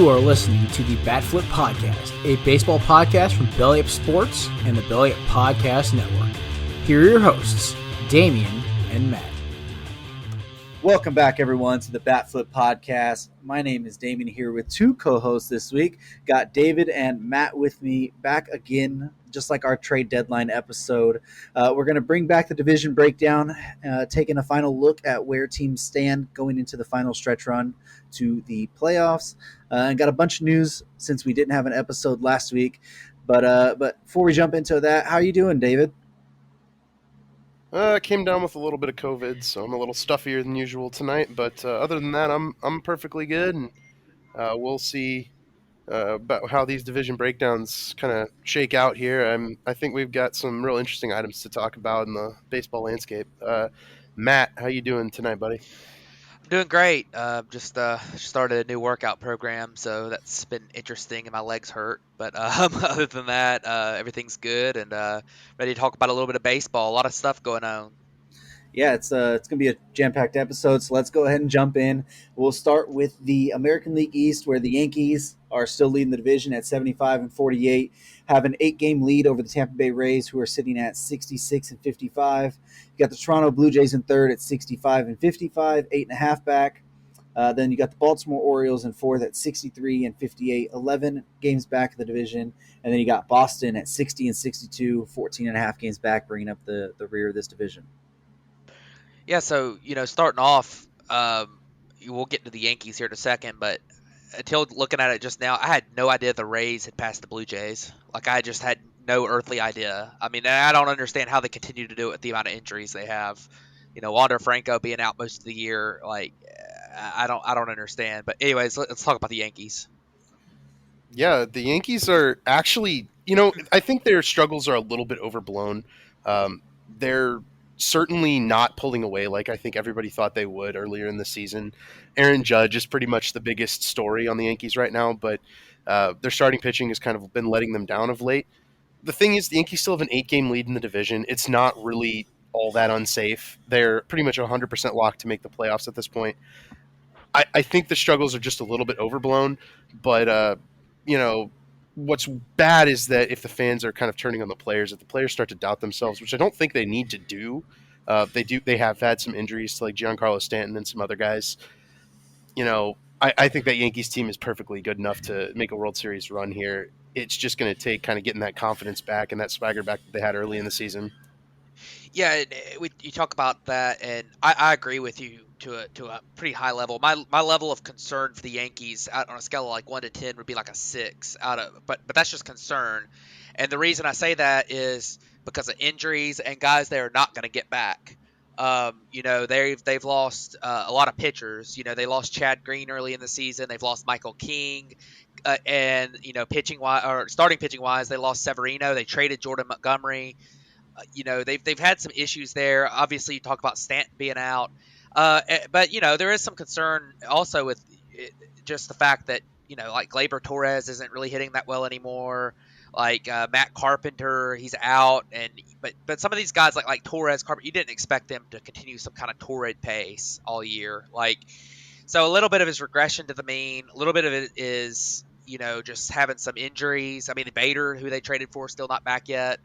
You are listening to the Bat Flip Podcast, a baseball podcast from Belly Up Sports and the Belly Up Podcast Network. Here are your hosts, Damian and Matt. Welcome back, everyone, to the Bat Flip Podcast. My name is Damian, here with two co-hosts this week. Got David and Matt with me back again, just like our trade deadline episode. We're going to bring back the division breakdown, taking a final look at where teams stand going into the final stretch run to the playoffs. And got a bunch of news since we didn't have an episode last week. But before we jump into that, how are you doing, David? I came down with a little bit of COVID, so I'm a little stuffier than usual tonight. But other than that, I'm perfectly good, and we'll see about how these division breakdowns kind of shake out here. I think we've got some real interesting items to talk about in the baseball landscape. Matt, how you doing tonight, buddy? I'm doing great. Just started a new workout program, so that's been interesting, and my legs hurt. But other than that, everything's good, and ready to talk about a little bit of baseball. A lot of stuff going on. Yeah, it's going to be a jam-packed episode, so let's go ahead and jump in. We'll start with the American League East, where the Yankees are still leading the division at 75-48, have an 8-game lead over the Tampa Bay Rays, who are sitting at 66-55. You got the Toronto Blue Jays in third at 65-55, 8.5 back. Then you got the Baltimore Orioles in fourth at 63-58, 11 games back in the division. And then you got Boston at 60-62, 14.5 games back, bringing up the rear of this division. Yeah, so, starting off, we'll get to the Yankees here in a second, but until looking at it just now, I had no idea the Rays had passed the Blue Jays. Like, I just had no earthly idea. I mean, I don't understand how they continue to do it with the amount of injuries they have. Wander Franco being out most of the year, like, I don't understand. But anyways, let's talk about the Yankees. Yeah, the Yankees are actually, I think their struggles are a little bit overblown. They're certainly not pulling away like I think everybody thought they would earlier in the season. Aaron Judge is pretty much the biggest story on the Yankees right now, but their starting pitching has kind of been letting them down of late. The thing is, the Yankees still have an 8-game lead in the division. It's not really all that unsafe. They're pretty much 100% locked to make the playoffs at this point. I think the struggles are just a little bit overblown, but what's bad is that if the fans are kind of turning on the players, if the players start to doubt themselves, which I don't think they need to do, they have had some injuries to like Giancarlo Stanton and some other guys. I think that Yankees team is perfectly good enough to make a World Series run here. It's just going to take kind of getting that confidence back and that swagger back that they had early in the season. Yeah, you talk about that, and I agree with you to a pretty high level. My level of concern for the Yankees on a scale of like 1 to 10 would be like a 6 but that's just concern. And the reason I say that is because of injuries and guys they are not going to get back. They've lost a lot of pitchers. They lost Chad Green early in the season. They've lost Michael King, and pitching wise or starting pitching wise, they lost Severino. They traded Jordan Montgomery. They've had some issues there. Obviously, you talk about Stanton being out, but there is some concern also with just the fact that like Gleyber Torres isn't really hitting that well anymore. Like Matt Carpenter, he's out, but some of these guys like Torres, Carpenter, you didn't expect them to continue some kind of torrid pace all year. So a little bit of his regression to the mean, a little bit of it is just having some injuries. I mean, Bader, who they traded for, still not back yet.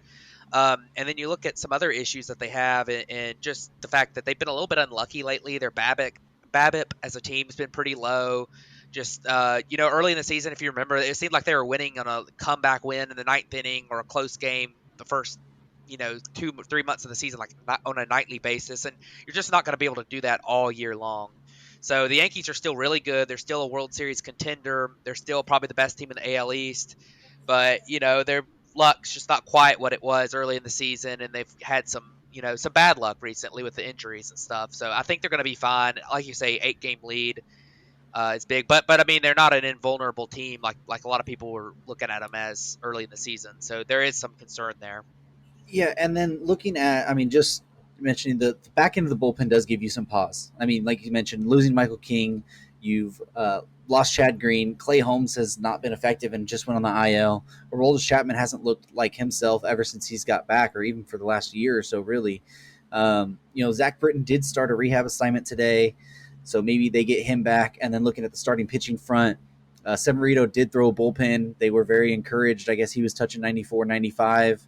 And then you look at some other issues that they have, and just the fact that they've been a little bit unlucky lately. Their BABIP as a team has been pretty low. Just early in the season, if you remember, it seemed like they were winning on a comeback win in the ninth inning or a close game the first 2-3 months of the season, like not on a nightly basis, and you're just not going to be able to do that all year long. So the Yankees are still really good. They're still a World Series contender. They're still probably the best team in the AL East, but their luck's just not quite what it was early in the season, and they've had some bad luck recently with the injuries and stuff. So I think they're going to be fine. Like you say, 8-game lead is big, but I mean they're not an invulnerable team like a lot of people were looking at them as early in the season. So there is some concern there. Yeah, and then looking at, just mentioning the back end of the bullpen does give you some pause. I mean, like you mentioned, losing Michael King, you've lost Chad Green. Clay Holmes has not been effective and just went on the IL. Aroldis Chapman hasn't looked like himself ever since he's got back, or even for the last year or so, really. Zach Britton did start a rehab assignment today, so maybe they get him back. And then looking at the starting pitching front, Severino did throw a bullpen. They were very encouraged. I guess he was touching 94, 95,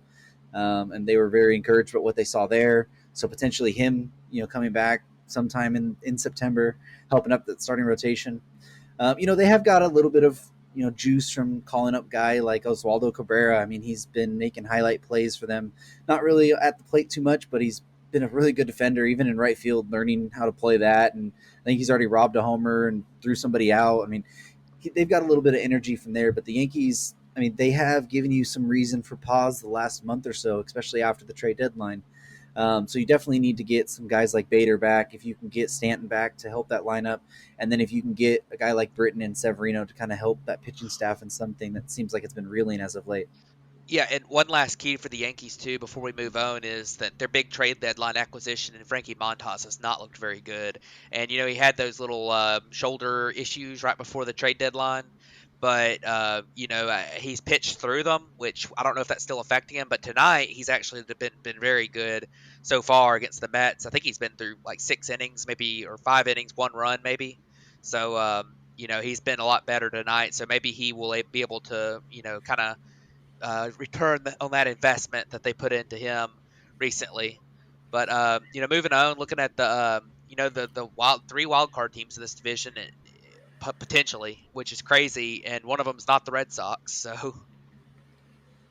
and they were very encouraged about what they saw there. So potentially him, coming back sometime in September, helping up the starting rotation. They have got a little bit of juice from calling up guy like Oswaldo Cabrera. I mean, he's been making highlight plays for them. Not really at the plate too much, but he's been a really good defender, even in right field, learning how to play that. And I think he's already robbed a homer and threw somebody out. I mean, they've got a little bit of energy from there. But the Yankees, I mean, they have given you some reason for pause the last month or so, especially after the trade deadline. So you definitely need to get some guys like Bader back. If you can get Stanton back to help that lineup, and then if you can get a guy like Britton and Severino to kind of help that pitching staff in something that seems like it's been reeling as of late. Yeah, and one last key for the Yankees too, before we move on, is that their big trade deadline acquisition and Frankie Montas has not looked very good. And he had those little shoulder issues right before the trade deadline, but he's pitched through them, which I don't know if that's still affecting him. But tonight he's actually been very good so far against the Mets. I think he's been through like 6 innings, maybe, or 5 innings, 1 run maybe. So he's been a lot better tonight. So maybe he will be able to kind of return on that investment that they put into him recently. But moving on, looking at the three wild card teams in this division, potentially, which is crazy, and one of them is not the Red Sox. So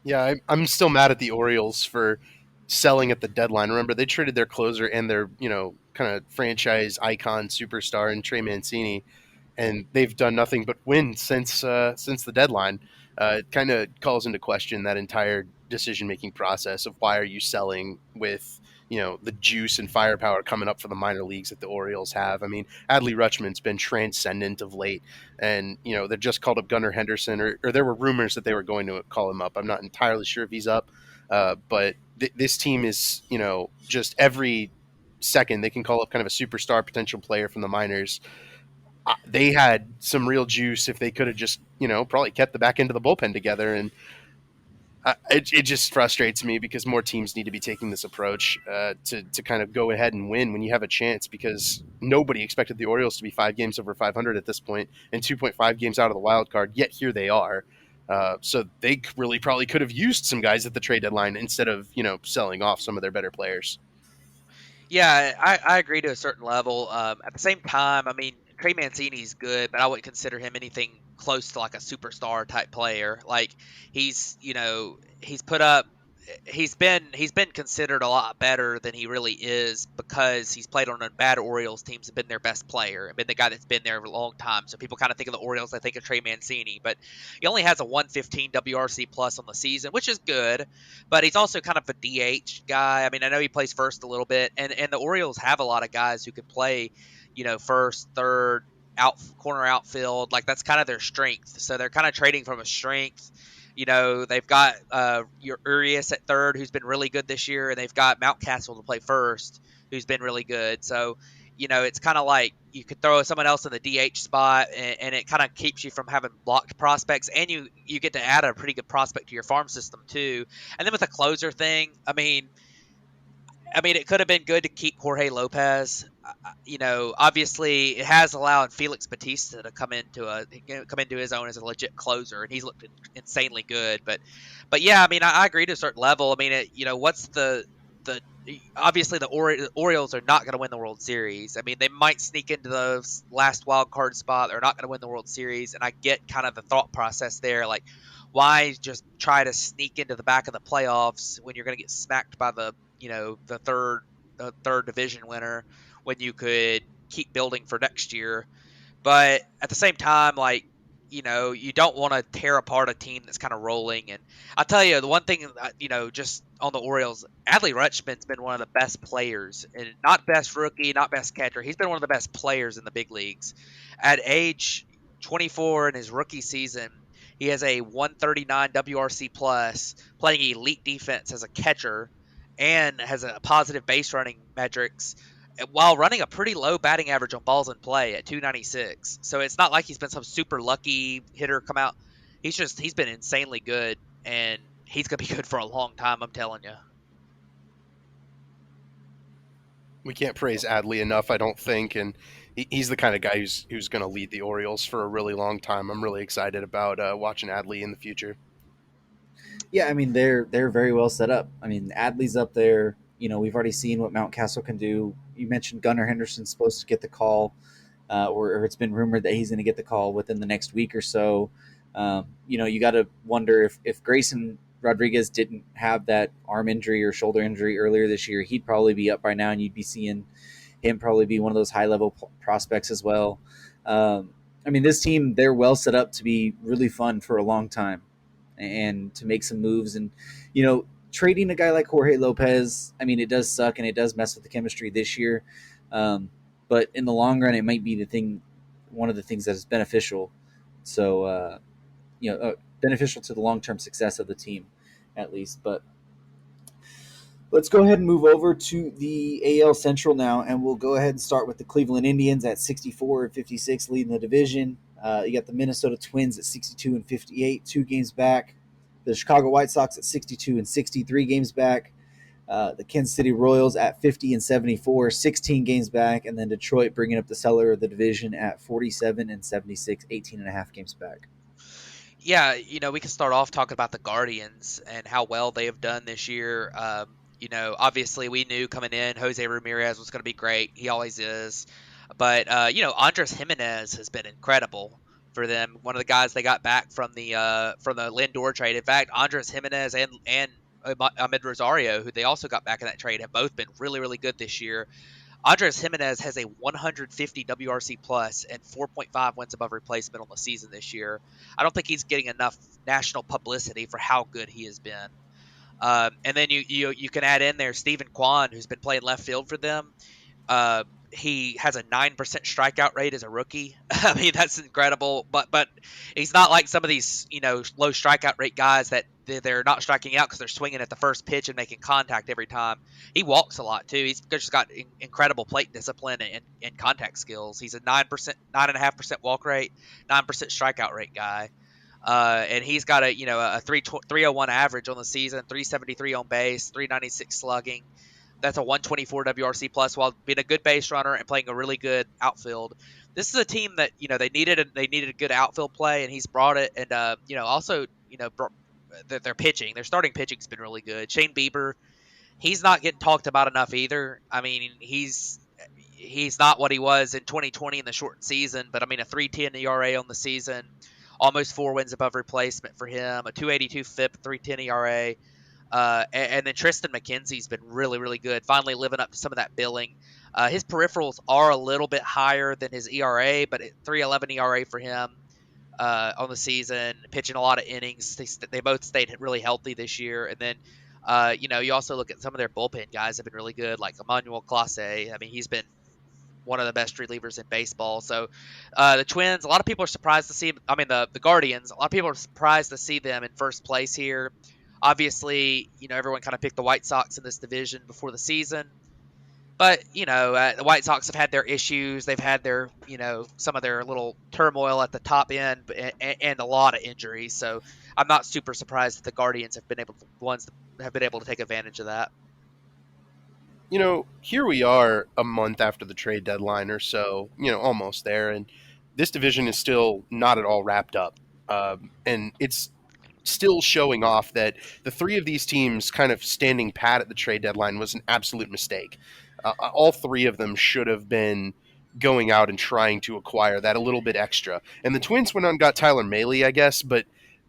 Yeah, I'm still mad at the Orioles for selling at the deadline. Remember, they traded their closer and their kind of franchise icon superstar in Trey Mancini, and they've done nothing but win since the deadline. It kind of calls into question that entire decision making process of why are you selling with the juice and firepower coming up for the minor leagues that the Orioles have. I mean, Adley Rutschman's been transcendent of late, and they just called up Gunnar Henderson, or there were rumors that they were going to call him up. I'm not entirely sure if he's up, but this team is just every second they can call up kind of a superstar potential player from the minors. They had some real juice if they could have just probably kept the back end of the bullpen together, and it just frustrates me because more teams need to be taking this approach to kind of go ahead and win when you have a chance, because nobody expected the Orioles to be 5 games over 500 at this point and 2.5 games out of the wild card, yet here they are. So they really probably could have used some guys at the trade deadline instead of selling off some of their better players. yeah, I agree to a certain level. At the same time, I mean, Trey Mancini's good, but I wouldn't consider him anything close to like a superstar type player. Like he's put up, he's been considered a lot better than he really is, because he's played on a bad Orioles teams and been their best player and been the guy that's been there for a long time. So people kind of think of the Orioles, they think of Trey Mancini, but he only has a 115 WRC plus on the season, which is good, but he's also kind of a DH guy. I mean, I know he plays first a little bit, and the Orioles have a lot of guys who can play, first, third, corner outfield. Like that's kind of their strength. So they're kind of trading from a strength. They've got your Urias at third, who's been really good this year, and they've got Mountcastle to play first, who's been really good. So, it's kind of like you could throw someone else in the DH spot, and it kind of keeps you from having blocked prospects, and you get to add a pretty good prospect to your farm system too. And then with the closer thing, I mean, it could have been good to keep Jorge Lopez. Obviously, it has allowed Felix Batista to come into his own as a legit closer, and he's looked insanely good. But yeah, I mean, I agree to a certain level. I mean, what's the obviously the Orioles are not going to win the World Series. I mean, they might sneak into the last wild card spot. They're not going to win the World Series, and I get kind of the thought process there, like why just try to sneak into the back of the playoffs when you're going to get smacked by the third division winner, when you could keep building for next year. But at the same time, like, you don't want to tear apart a team that's kind of rolling. And I'll tell you, the one thing, just on the Orioles, Adley Rutschman's been one of the best players, and not best rookie, not best catcher. He's been one of the best players in the big leagues. At age 24 in his rookie season, he has a 139 WRC plus, playing elite defense as a catcher, and has a positive base running metrics, while running a pretty low batting average on balls in play at 296. So it's not like he's been some super lucky hitter come out. He's been insanely good, and he's gonna be good for a long time, I'm telling you. We can't praise Adley enough, I don't think. And he's the kind of guy who's going to lead the Orioles for a really long time. I'm really excited about watching Adley in the future. Yeah, I mean they're very well set up. I mean Adley's up there. You know, we've already seen what Mountcastle can do. You mentioned Gunnar Henderson's supposed to get the call, or it's been rumored that he's going to get the call within the next week or so. You know, you got to wonder if Grayson Rodriguez didn't have that arm injury or shoulder injury earlier this year, he'd probably be up by now, and you'd be seeing him probably be one of those high level prospects as well. I mean, this team, they're well set up to be really fun for a long time and to make some moves. And, you know, trading a guy like Jorge Lopez, I mean, it does suck and it does mess with the chemistry this year. But in the long run, it might be one of the things that is beneficial. So, beneficial to the long term success of the team, at least. But let's go ahead and move over to the AL Central now, and we'll go ahead and start with the Cleveland Indians at 64 and 56, leading the division. You got the Minnesota Twins at 62 and 58, 2 games back. The Chicago White Sox at 62 and 63 games back. The Kansas City Royals at 50 and 74, 16 games back, and then Detroit bringing up the cellar of the division at 47 and 76, 18 and a half games back. Yeah, we can start off talking about the Guardians and how well they have done this year. Obviously we knew coming in Jose Ramirez was going to be great. He always is. But Andres Jimenez has been incredible for them. One of the guys they got back from the Lindor trade. In fact, Andres Jimenez and Ahmed Rosario, who they also got back in that trade, have both been really, really good this year. Andres Jimenez has a 150 WRC plus and 4.5 wins above replacement on the season this year. I don't think he's getting enough national publicity for how good he has been. And then you can add in there Stephen Kwan, who's been playing left field for them. He has a 9% strikeout rate as a rookie. I mean, that's incredible. But he's not like some of these low strikeout rate guys that they're not striking out because they're swinging at the first pitch and making contact every time. He walks a lot too. He's just got incredible plate discipline and contact skills. He's a 9.5% walk rate, 9% strikeout rate guy. And he's got a 301 average on the season, 373 on base, 396 slugging. That's a 124 WRC plus while being a good base runner and playing a really good outfield. This is a team that they needed a good outfield play, and he's brought it. And also their pitching, their starting pitching's been really good. Shane Bieber, he's not getting talked about enough either. I mean, he's not what he was in 2020 in the shortened season, but I mean a 3.10 ERA on the season, almost 4 wins above replacement for him, a 2.82 FIP, 3.10 ERA. And then Tristan McKenzie's been really, really good, finally living up to some of that billing. His peripherals are a little bit higher than his ERA, but 3.11 ERA for him on the season, pitching a lot of innings. They both stayed really healthy this year. And then, you also look at some of their bullpen guys have been really good, like Emmanuel Clase. I mean, he's been one of the best relievers in baseball. So the Twins, a lot of people are surprised to see. I mean, the Guardians, a lot of people are surprised to see them in first place here. Obviously, everyone kind of picked the White Sox in this division before the season. But, the White Sox have had their issues. They've had their, some of their little turmoil at the top end and a lot of injuries. So I'm not super surprised that the Guardians have been able to take advantage of that. Here we are a month after the trade deadline or so, almost there. And this division is still not at all wrapped up. And it's still showing off that the three of these teams kind of standing pat at the trade deadline was an absolute mistake. All three of them should have been going out and trying to acquire that a little bit extra. And the Twins went out and got Tyler Mahle, I guess, but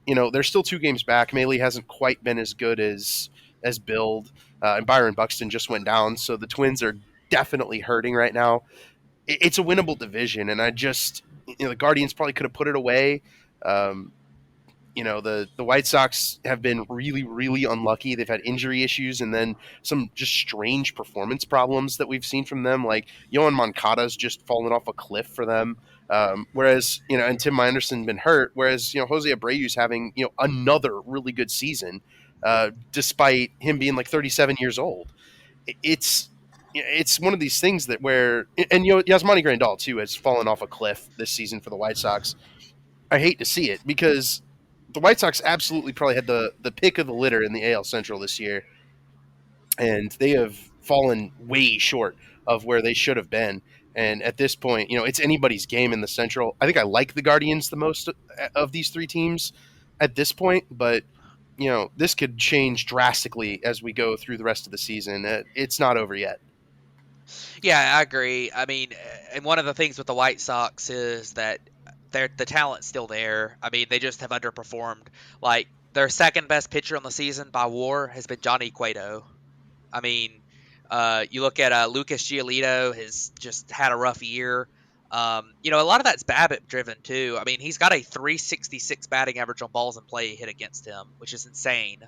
they're still 2 games back. Mahle hasn't quite been as good as billed, and Byron Buxton just went down, so the Twins are definitely hurting right now. It's a winnable division, and I just the Guardians probably could have put it away. The White Sox have been really, really unlucky. They've had injury issues and then some just strange performance problems that we've seen from them. Like Yohan Moncada's just fallen off a cliff for them. Whereas, and Tim Anderson been hurt. Whereas, Jose Abreu's having, another really good season, despite him being like 37 years old. It's one of these things that and Yasmani Grandal too has fallen off a cliff this season for the White Sox. I hate to see it because the White Sox absolutely probably had the pick of the litter in the AL Central this year, and they have fallen way short of where they should have been. And at this point, it's anybody's game in the Central. I think I like the Guardians the most of these three teams at this point, but this could change drastically as we go through the rest of the season. It's not over yet. Yeah, I agree. I mean, and one of the things with the White Sox is that the talent's still there. I mean, they just have underperformed. Like their second best pitcher on the season by WAR has been Johnny Cueto. I mean, you look at Lucas Giolito has just had a rough year. A lot of that's BABIP driven too. I mean, he's got a 366 batting average on balls in play hit against him, which is insane.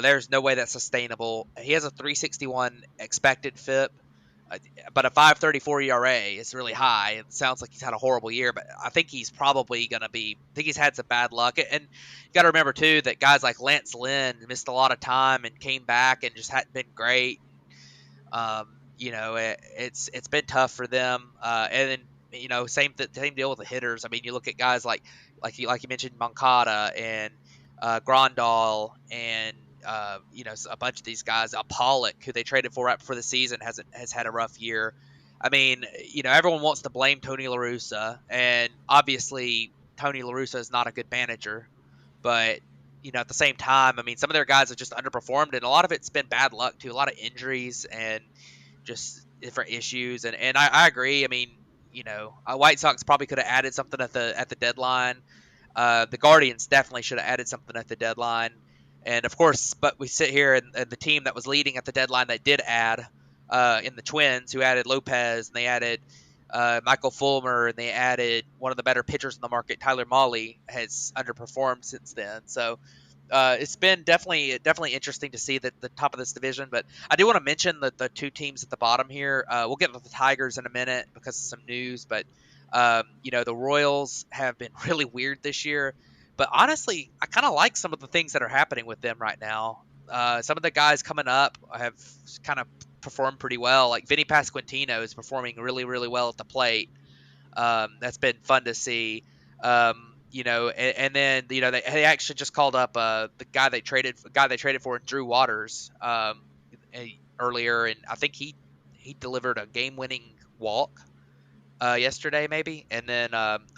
There's no way that's sustainable. He has a 361 expected FIP, but a 5.34 ERA is really high. It sounds like he's had a horrible year, but I think he's probably going to be. I think he's had some bad luck, and you got to remember too that guys like Lance Lynn missed a lot of time and came back and just hadn't been great. It's been tough for them. And then same deal with the hitters. I mean, you look at guys like you mentioned Moncada and Grandal and a bunch of these guys. Pollock, who they traded for right before the season, has had a rough year. I mean, everyone wants to blame Tony La Russa, and obviously Tony La Russa is not a good manager, but at the same time, I mean, some of their guys have just underperformed, and a lot of it's been bad luck too. A lot of injuries and just different issues. And I agree. I mean, White Sox probably could have added something at the deadline. The Guardians definitely should have added something at the deadline. And of course, but we sit here and the team that was leading at the deadline that did add in the Twins, who added Lopez and they added Michael Fulmer and they added one of the better pitchers in the market, Tyler Mahle, has underperformed since then. So it's been definitely interesting to see the top of this division. But I do want to mention the two teams at the bottom here. We'll get to the Tigers in a minute because of some news, but the Royals have been really weird this year. But honestly, I kind of like some of the things that are happening with them right now. Some of the guys coming up have kind of performed pretty well. Like Vinny Pasquantino is performing really, really well at the plate. That's been fun to see. And then they actually just called up the guy they traded for, Drew Waters, earlier, and I think he delivered a game-winning walk yesterday, maybe. And then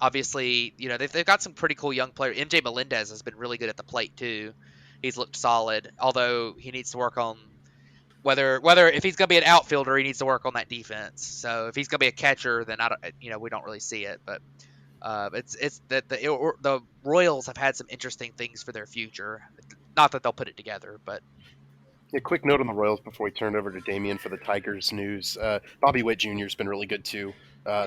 obviously, they've got some pretty cool young players. MJ Melendez has been really good at the plate too. He's looked solid, although he needs to work on whether if he's going to be an outfielder, he needs to work on that defense. So if he's going to be a catcher, then we don't really see it. But it's that the Royals have had some interesting things for their future. Not that they'll put it together, but. A quick note on the Royals before we turn it over to Damien for the Tigers news. Bobby Witt Jr. has been really good too,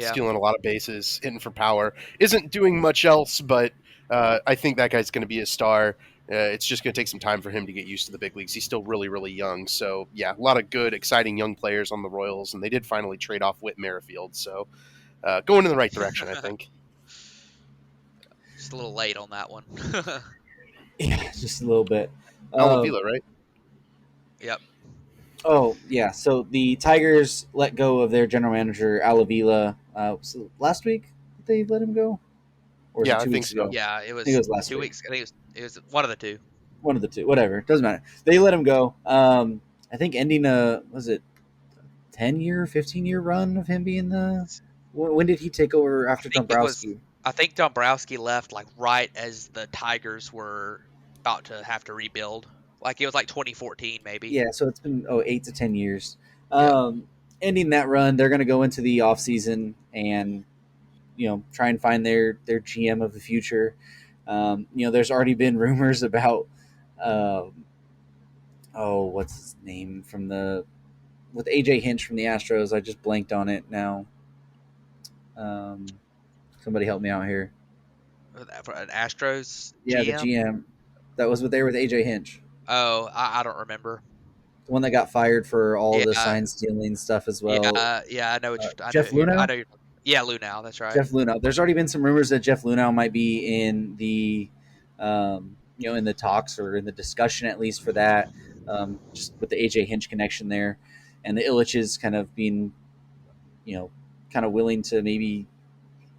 stealing a lot of bases, hitting for power. Isn't doing much else, but I think that guy's going to be a star. It's just going to take some time for him to get used to the big leagues. He's still really, really young. So, yeah, a lot of good, exciting young players on the Royals, and they did finally trade off Whit Merrifield. So, going in the right direction, I think. Just a little late on that one. Yeah, just a little bit. Alavila, right? Yep. Oh, yeah. So the Tigers let go of their general manager, Alavila. So last week they let him go? Or was it 2 weeks ago? Yeah, it was, I think it was last 2 week. weeks. I think it was one of the two. One of the two. Whatever. Doesn't matter. They let him go. I think ending was it 10-year, 15-year run of him being the... When did he take over after Dombrowski? I think Dombrowski left like right as the Tigers were about to have to rebuild. Like it was like 2014 maybe. Yeah, so it's been 8 to 10 years. Yeah. Ending that run, they're going to go into the offseason and try and find their GM of the future. There's already been rumors about what's his name with AJ Hinch from the Astros. I just blanked on it now. Somebody help me out here. For an Astros Yeah, GM? the GM. That was what they were with AJ Hinch. Oh, I don't remember. The one that got fired for all the sign stealing stuff as well. Yeah, I know what you're Jeff Luhnow? Yeah, Luhnow, that's right. Jeff Luhnow. There's already been some rumors that Jeff Luhnow might be in the in the talks or in the discussion at least for that, just with the AJ Hinch connection there, and the Illiches kind of being, kind of willing to maybe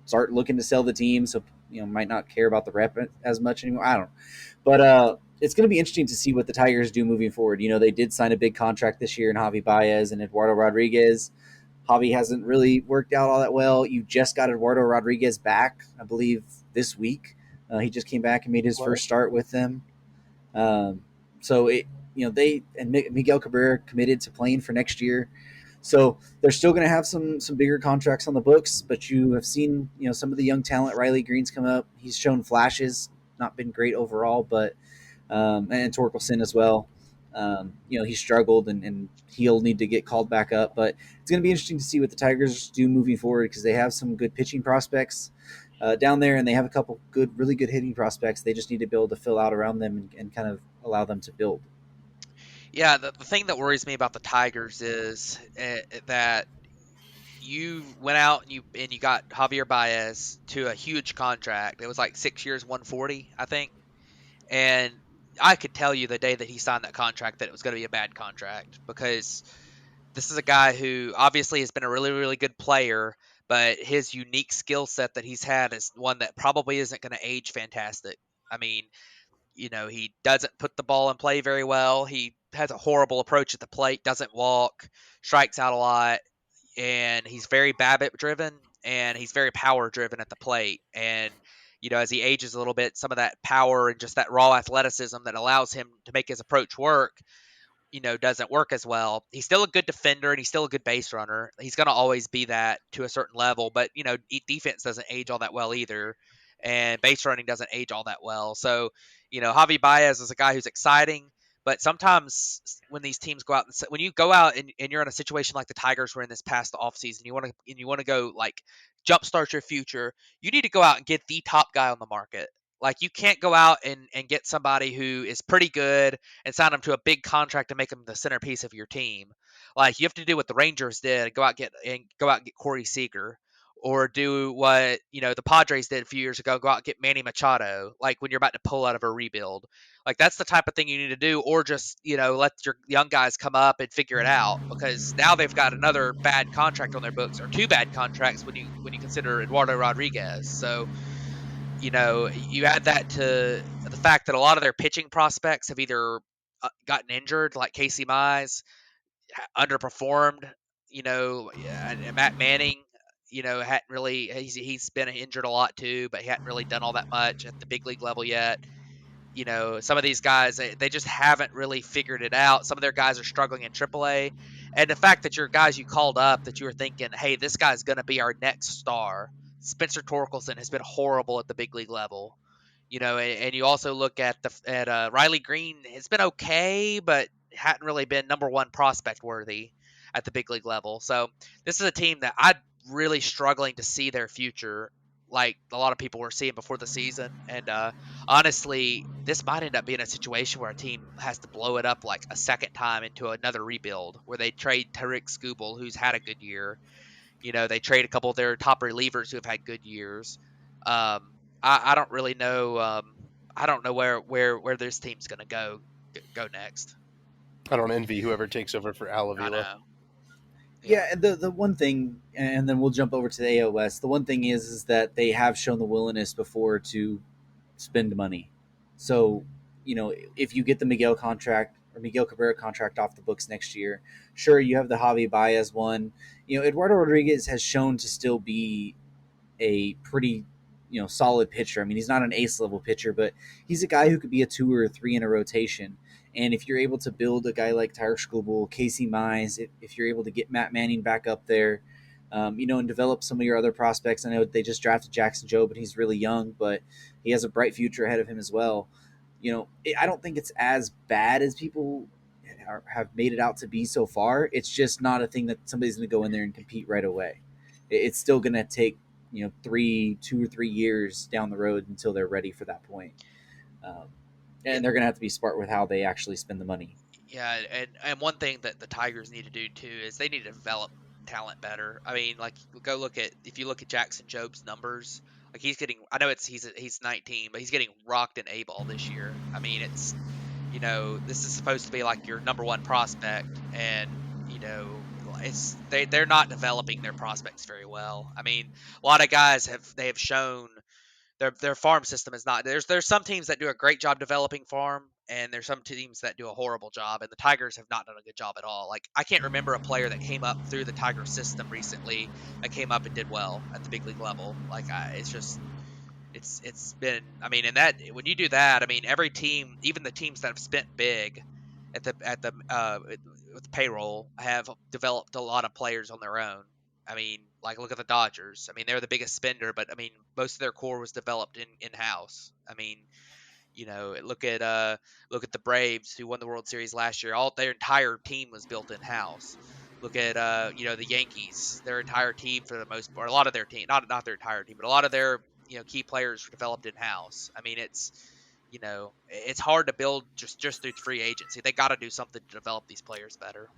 start looking to sell the team, so might not care about the rep as much anymore. I don't know, but it's going to be interesting to see what the Tigers do moving forward. They did sign a big contract this year in Javi Baez and Eduardo Rodriguez. Javi hasn't really worked out all that well. You just got Eduardo Rodriguez back, I believe, this week. He just came back and made his first start with them. So they and Miguel Cabrera committed to playing for next year. So they're still going to have some bigger contracts on the books, but you have seen some of the young talent. Riley Green's come up. He's shown flashes, not been great overall, but and Torkelson as well. He struggled and he'll need to get called back up. But it's going to be interesting to see what the Tigers do moving forward because they have some good pitching prospects down there, and they have a couple really good hitting prospects. They just need to be able to fill out around them and kind of allow them to build. Yeah, the thing that worries me about the Tigers is that you went out and you got Javier Baez to a huge contract. It was like 6 years, 140, I think. And I could tell you the day that he signed that contract that it was going to be a bad contract because this is a guy who obviously has been a really, really good player, but his unique skill set that he's had is one that probably isn't going to age fantastic. I mean, he doesn't put the ball in play very well. He has a horrible approach at the plate, doesn't walk, strikes out a lot, and he's very BABIP driven and he's very power driven at the plate. And as he ages a little bit, some of that power and just that raw athleticism that allows him to make his approach work doesn't work as well. He's still a good defender and he's still a good base runner. He's going to always be that to a certain level, but defense doesn't age all that well either, and base running doesn't age all that well. So, Javi Baez is a guy who's exciting, but sometimes when these teams go out when you go out and you're in a situation like the Tigers were in this past offseason, you want to go like jumpstart your future, you need to go out and get the top guy on the market. Like you can't go out and get somebody who is pretty good and sign him to a big contract to make him the centerpiece of your team. Like you have to do what the Rangers did, go out and get Corey Seager, or do what the Padres did a few years ago, go out and get Manny Machado. Like when you're about to pull out of a rebuild, like that's the type of thing you need to do, or just let your young guys come up and figure it out because now they've got another bad contract on their books, or two bad contracts when you consider Eduardo Rodriguez. So you add that to the fact that a lot of their pitching prospects have either gotten injured, like Casey Mize, underperformed. And Matt Manning, hadn't really. He's been injured a lot too, but he hadn't really done all that much at the big league level yet. Some of these guys, they just haven't really figured it out. Some of their guys are struggling in AAA. And the fact that your guys you called up that you were thinking, hey, this guy's going to be our next star. Spencer Torkelson has been horrible at the big league level. And you also look at Riley Green has been okay, but hadn't really been number one prospect worthy at the big league level. So this is a team that I'm really struggling to see their future, like a lot of people were seeing before the season. And honestly, this might end up being a situation where a team has to blow it up like a second time into another rebuild, where they trade Tarik Skubal, who's had a good year. They trade a couple of their top relievers who have had good years. I don't really know. I don't know where this team's going to go next. I don't envy whoever takes over for Al I Avila. know. Yeah, and the one thing, and then we'll jump over to the AOS. The one thing is that they have shown the willingness before to spend money. So, if you get the Miguel contract or Miguel Cabrera contract off the books next year, sure, you have the Javi Baez one. Eduardo Rodriguez has shown to still be a pretty, solid pitcher. I mean, he's not an ace level pitcher, but he's a guy who could be a 2 or 3 in a rotation. And if you're able to build a guy like Tyler Skubal, Casey Mize, if you're able to get Matt Manning back up there, and develop some of your other prospects. I know they just drafted Jackson Joe, but he's really young, but he has a bright future ahead of him as well. I don't think it's as bad as people have made it out to be so far. It's just not a thing that somebody's going to go in there and compete right away. It's still going to take 2 or 3 years down the road until they're ready for that point. And they're going to have to be smart with how they actually spend the money. Yeah, and one thing that the Tigers need to do too is they need to develop talent better. I mean, like if you look at Jackson Job's numbers, like he's getting. I know he's 19, but he's getting rocked in A ball this year. I mean, it's this is supposed to be like your number one prospect, and they're not developing their prospects very well. I mean, a lot of guys have shown their farm system is not. There's some teams that do a great job developing farm, and there's some teams that do a horrible job, and the Tigers have not done a good job at all. Like, I can't remember a player that came up through the Tiger system recently that came up and did well at the big league level. Like, it's just it's been, I mean, and that when you do that, I mean, every team, even the teams that have spent big with payroll, have developed a lot of players on their own. I mean, like, look at the Dodgers. I mean, they're the biggest spender, but I mean, most of their core was developed in house. I mean, look at the Braves who won the World Series last year. All their entire team was built in house. Look at the Yankees. Their entire team, for the most part, a lot of their team, not their entire team, but a lot of their key players were developed in house. I mean, it's hard to build just through free agency. They got to do something to develop these players better.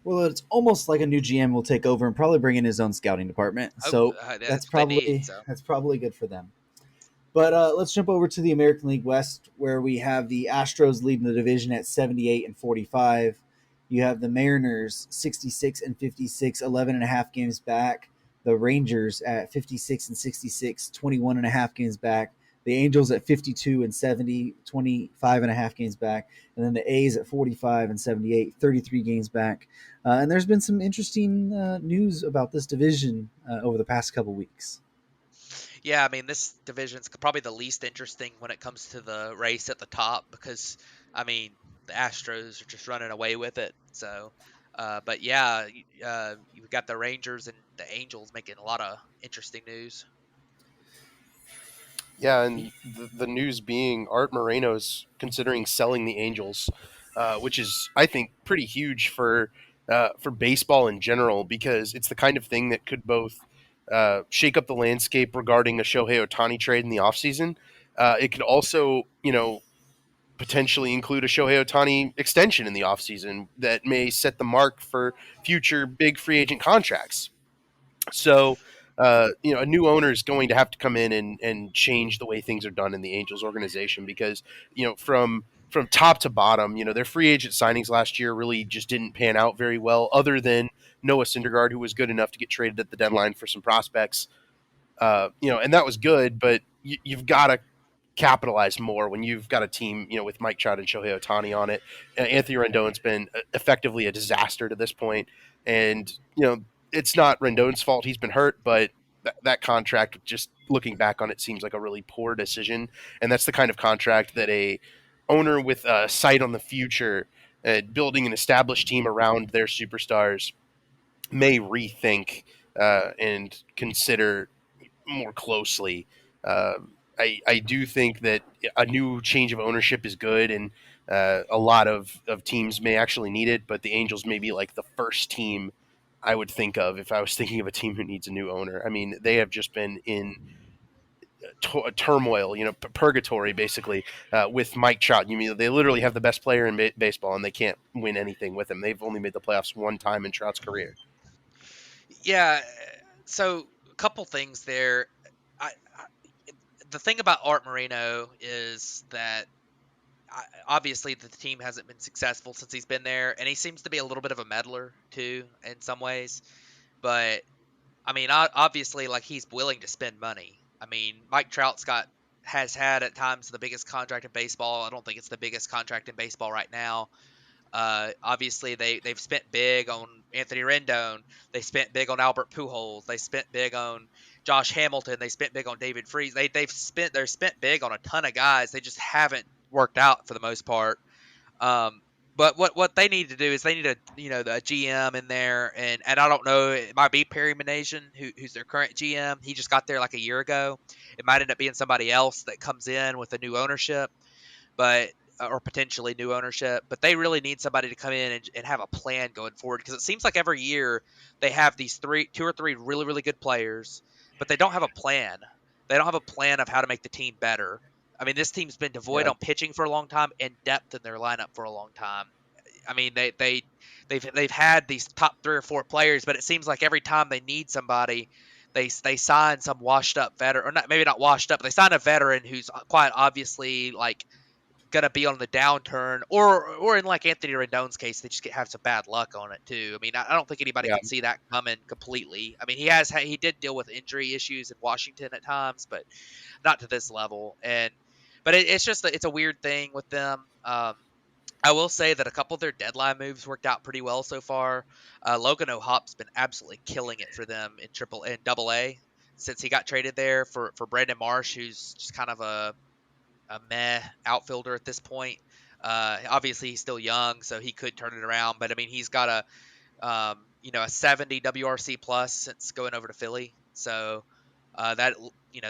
Well, it's almost like a new GM will take over and probably bring in his own scouting department. Oh, So that's what they need. So that's probably good for them. But let's jump over to the American League West, where we have the Astros leading the division at 78 and 45. You have the Mariners 66 and 56, 11 and a half games back. The Rangers at 56 and 66, 21 and a half games back. The Angels at 52 and 70, 25 and a half games back. And then the A's at 45 and 78, 33 games back. And there's been some interesting news about this division over the past couple weeks. yeah, I mean, this division's probably the least interesting when it comes to the race at the top because, I mean, the Astros are just running away with it. So, but yeah, you've got the Rangers and the Angels making a lot of interesting news. Yeah, and the news being Art Moreno's considering selling the Angels, which is, I think, pretty huge for baseball in general, because it's the kind of thing that could both shake up the landscape regarding a Shohei Ohtani trade in the offseason. It could also, potentially include a Shohei Ohtani extension in the offseason that may set the mark for future big free agent contracts. So, a new owner is going to have to come in and change the way things are done in the Angels organization, because, from top to bottom, their free agent signings last year really just didn't pan out very well, other than Noah Syndergaard, who was good enough to get traded at the deadline for some prospects. And that was good, but you've got to capitalize more when you've got a team, with Mike Trout and Shohei Ohtani on it. Anthony Rendon's been effectively a disaster to this point, and it's not Rendon's fault. He's been hurt, but that contract, just looking back on it, seems like a really poor decision. And that's the kind of contract that a owner with a sight on the future, building an established team around their superstars, may rethink and consider more closely. Uh, I do think that a new change of ownership is good, and a lot of teams may actually need it, but the Angels may be like the first team I would think of if I was thinking of a team who needs a new owner. I mean, they have just been in turmoil, purgatory, basically, with Mike Trout. They literally have the best player in baseball, and they can't win anything with him. They've only made the playoffs one time in Trout's career. Yeah, so a couple things there. The thing about Art Moreno is that obviously the team hasn't been successful since he's been there, and he seems to be a little bit of a meddler too in some ways. But I mean, obviously, like, he's willing to spend money. I mean, Mike Trout's has had at times the biggest contract in baseball. I don't think it's the biggest contract in baseball right now. Obviously, they've spent big on Anthony Rendon. They spent big on Albert Pujols. They spent big on Josh Hamilton. They spent big on David Freese. They're spent big on a ton of guys. They just haven't worked out for the most part. But what they need to do is they need the GM in there, and I don't know, it might be Perry Minasian who's their current GM. He just got there like a year ago. It might end up being somebody else that comes in with a new ownership, but or potentially new ownership. But they really need somebody to come in and have a plan going forward, because it seems like every year they have these two or three really really good players, but they don't have a plan. They don't have a plan of how to make the team better. I mean, this team's been devoid Yeah. on pitching for a long time and depth in their lineup for a long time. I mean, they've had these top three or four players, but it seems like every time they need somebody, they sign some washed up veteran, or not, maybe not washed up, but they sign a veteran who's quite obviously like gonna be on the downturn, or in like Anthony Rendon's case, they just have some bad luck on it too. I mean, I don't think anybody Yeah. can see that coming completely. I mean, he did deal with injury issues in Washington at times, but not to this level. but it's a weird thing with them. I will say that a couple of their deadline moves worked out pretty well so far. Logan O'Hop's been absolutely killing it for them in Double A since he got traded there for Brandon Marsh, who's just kind of a meh outfielder at this point. Obviously he's still young, so he could turn it around. But I mean, he's got a 70 WRC plus since going over to Philly. So that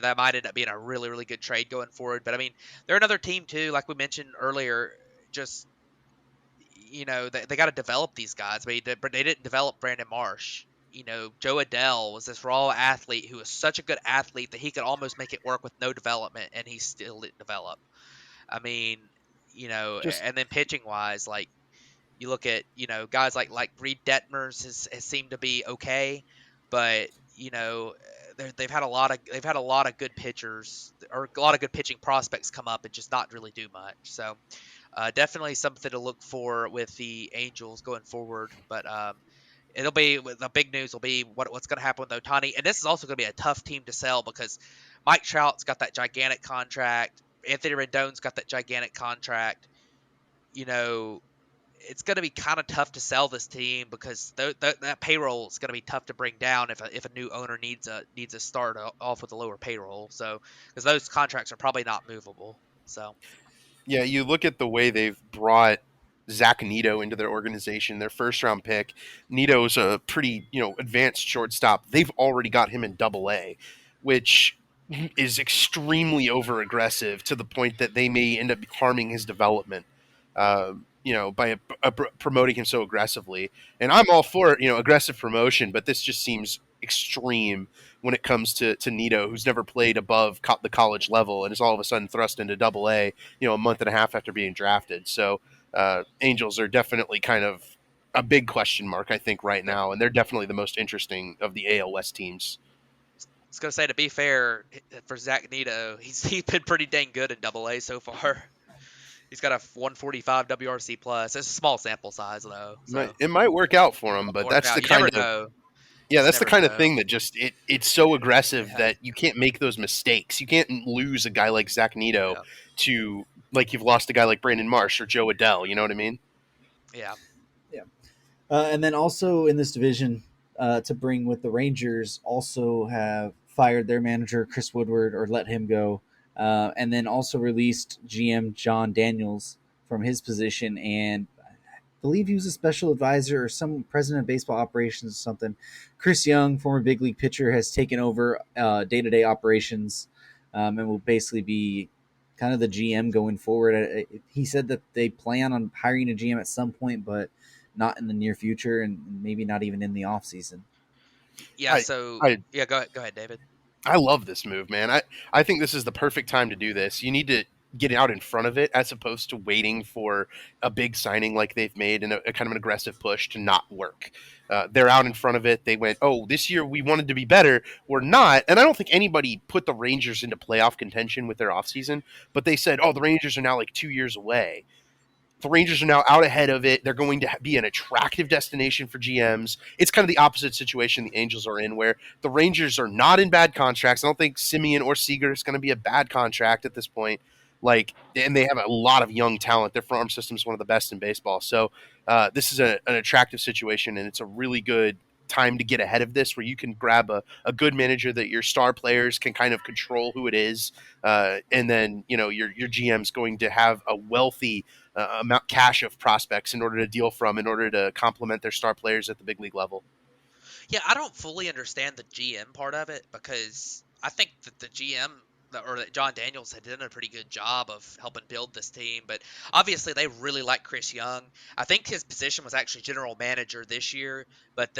that might end up being a really really good trade going forward. But I mean, they're another team too, like we mentioned earlier. Just they got to develop these guys. But they didn't develop Brandon Marsh. Joe Adele was this raw athlete who was such a good athlete that he could almost make it work with no development, and he still didn't develop. I mean, Just and then pitching wise, like you look at guys like Reed Detmers has seemed to be okay, but they've had a lot of good pitchers or a lot of good pitching prospects come up and just not really do much. So definitely something to look for with the Angels going forward. But it'll be the big news will be what's going to happen with Otani, and this is also going to be a tough team to sell because Mike Trout's got that gigantic contract. Anthony Rendon's got that gigantic contract. You know, it's going to be kind of tough to sell this team because that payroll is going to be tough to bring down if a new owner needs a start off with a lower payroll. So because those contracts are probably not movable. So Yeah, you look at the way they've brought Zach Neto into their organization, their first round pick. Neto's a pretty, advanced shortstop. They've already got him in Double A, which is extremely over aggressive to the point that they may end up harming his development. By promoting him so aggressively. And I'm all for aggressive promotion, but this just seems extreme when it comes to Neto, who's never played above the college level and is all of a sudden thrust into Double A, a month and a half after being drafted. So Angels are definitely kind of a big question mark, I think, right yep. now, and they're definitely the most interesting of the AL West teams. I was gonna say, to be fair, for Zach Neto, he's been pretty dang good in Double A so far. He's got a 145 WRC plus. It's a small sample size though, so It might work out for him, but work that's out. the You never kind of know. yeah, Just that's the never kind of know. thing that just it's so aggressive Yeah, that you can't make those mistakes. You can't lose a guy like Zach Neto yeah, to like you've lost a guy like Brandon Marsh or Joe Adele. You know what I mean? yeah. Yeah. And then also in this division, to bring with the Rangers, also have fired their manager Chris Woodward or let him go, and then also released GM John Daniels from his position, and I believe he was a special advisor or some president of baseball operations or something. Chris Young, former big league pitcher, has taken over day-to-day operations, and will basically be kind of the GM going forward. He said that they plan on hiring a GM at some point, but not in the near future, and maybe not even in the off season. Yeah. I So I yeah, go ahead, David. I love this move, man. I think this is the perfect time to do this. You need to get out in front of it as opposed to waiting for a big signing like they've made and a kind of an aggressive push to not work. They're out in front of it. They went, oh, this year we wanted to be better. We're not. And I don't think anybody put the Rangers into playoff contention with their offseason, but they said, oh, the Rangers are now like 2 years away. The Rangers are now out ahead of it. They're going to be an attractive destination for GMs. It's kind of the opposite situation the Angels are in, where the Rangers are not in bad contracts. I don't think Simeon or Seager is going to be a bad contract at this point. And they have a lot of young talent. Their farm system is one of the best in baseball. So this is an attractive situation, and it's a really good time to get ahead of this, where you can grab a good manager that your star players can kind of control who it is, and then your GM's going to have a wealthy amount cash of prospects in order to deal from, in order to complement their star players at the big league level. Yeah, I don't fully understand the GM part of it because I think that the GM or that John Daniels had done a pretty good job of helping build this team. But obviously, they really like Chris Young. I think his position was actually general manager this year, but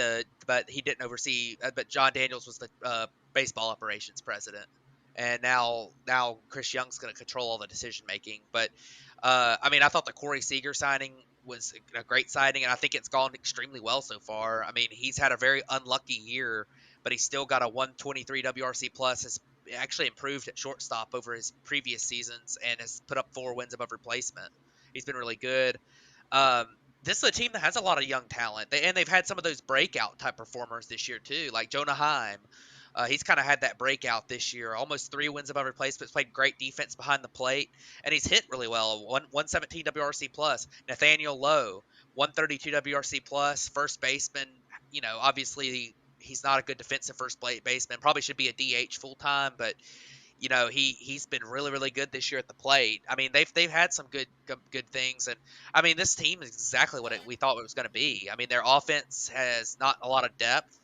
he didn't oversee. But John Daniels was the baseball operations president, and now Chris Young's going to control all the decision making. But I mean, I thought the Corey Seager signing was a great signing, and I think it's gone extremely well so far. I mean, he's had a very unlucky year, but he's still got a 123 WRC plus. Has actually improved at shortstop over his previous seasons and has put up 4 wins above replacement. He's been really good. Um, this is a team that has a lot of young talent, and they've had some of those breakout type performers this year too, like Jonah Heim. He's kind of had that breakout this year. Almost 3 wins above replacements. Played great defense behind the plate, and he's hit really well. 117 WRC plus. Nathaniel Lowe, 132 WRC plus. First baseman. Obviously he's not a good defensive first baseman. Probably should be a DH full time, but he's been really really good this year at the plate. I mean they've had some good things, and I mean this team is exactly what we thought it was going to be. I mean their offense has not a lot of depth,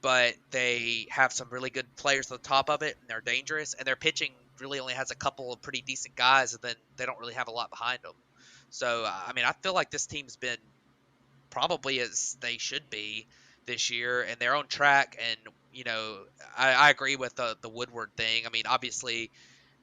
but they have some really good players at the top of it, and they're dangerous. And their pitching really only has a couple of pretty decent guys, and then they don't really have a lot behind them. So I mean I feel like this team's been probably as they should be this year, and they're on track. And I agree with the Woodward thing. I mean, obviously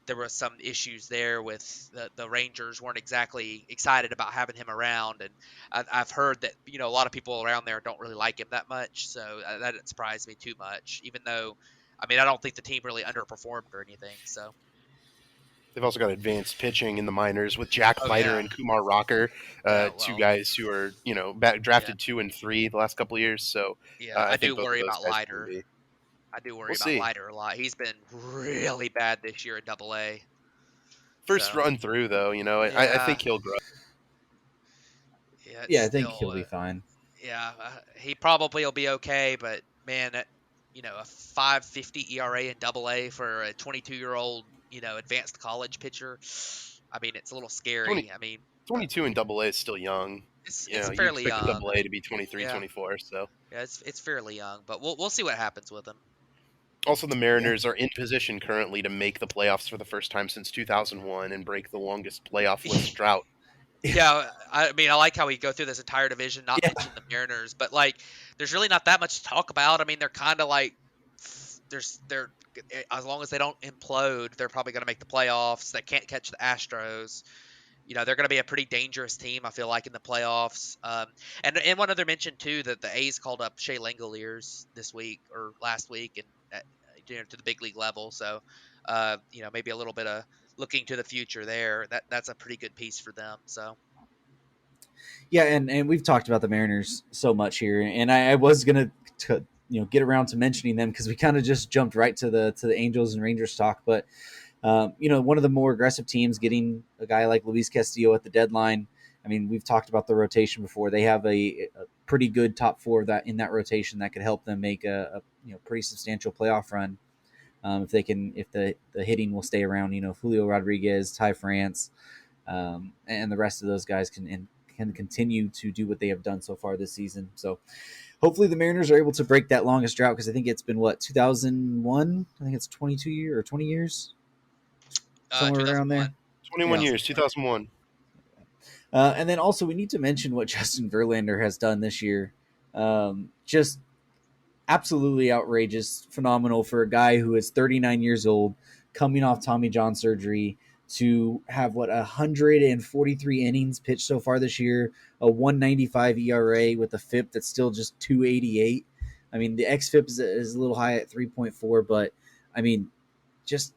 there were some issues there with the Rangers weren't exactly excited about having him around, and I've heard that a lot of people around there don't really like him that much. So that didn't surprise me too much, even though I mean I don't think the team really underperformed or anything. So. They've also got advanced pitching in the minors with Jack Oh Leiter yeah, and Kumar Rocker, yeah. two Well, guys who are yeah, drafted 2 and 3 the last couple of years. So yeah. I I think do both of worry those about guys can Leiter. be. I do worry We'll about see. Leiter a lot. He's been really bad this year at Double A. First So run through, though, I yeah, think he'll grow. yeah, it's Yeah, I think still he'll be fine. yeah. He probably will be okay, but man, a 5.50 ERA in Double A for a 22-year-old advanced college pitcher. I mean, it's a little 20, scary. I mean, but 22 in Double A is still young. it's You fairly expect a young. Double A to be 23, Yeah, 24. So yeah, it's fairly young, but we'll see what happens with him. also the Yeah. Mariners are in position currently to make the playoffs for the first time since 2001 and break the longest playoff list drought. Yeah, I mean, I like how we go through this entire division, not Yeah. mention the Mariners, but like, there's really not that much to talk about. I mean, they're kind of like, they're as long as they don't implode, they're probably going to make the playoffs. They can't catch the Astros. They're going to be a pretty dangerous team. I feel like in the playoffs. And one other mention too that the A's called up Shea Langoliers this week or last week, and to the big league level. So, maybe a little bit of looking to the future there. That's a pretty good piece for them. So. Yeah, and we've talked about the Mariners so much here, and I was gonna get around to mentioning them because we kind of just jumped right to the Angels and Rangers talk, but one of the more aggressive teams getting a guy like Luis Castillo at the deadline. I mean, we've talked about the rotation before. They have a pretty good top four of that in that rotation that could help them make a pretty substantial playoff run. If the hitting will stay around, Julio Rodriguez, Ty France, and the rest of those guys can continue to do what they have done so far this season. So hopefully the Mariners are able to break that longest drought because I think it's been 2001. I think it's 22 years or 20 years, somewhere around 2001. there. 21 Yeah. years, 2001. And then also we need to mention what Justin Verlander has done this year. Just absolutely outrageous, phenomenal for a guy who is 39 years old, coming off Tommy John surgery, to have 143 innings pitched so far this year, a 195 ERA with a FIP that's still just 288. I mean, the xFIP is a little high at 3.4, but I mean, just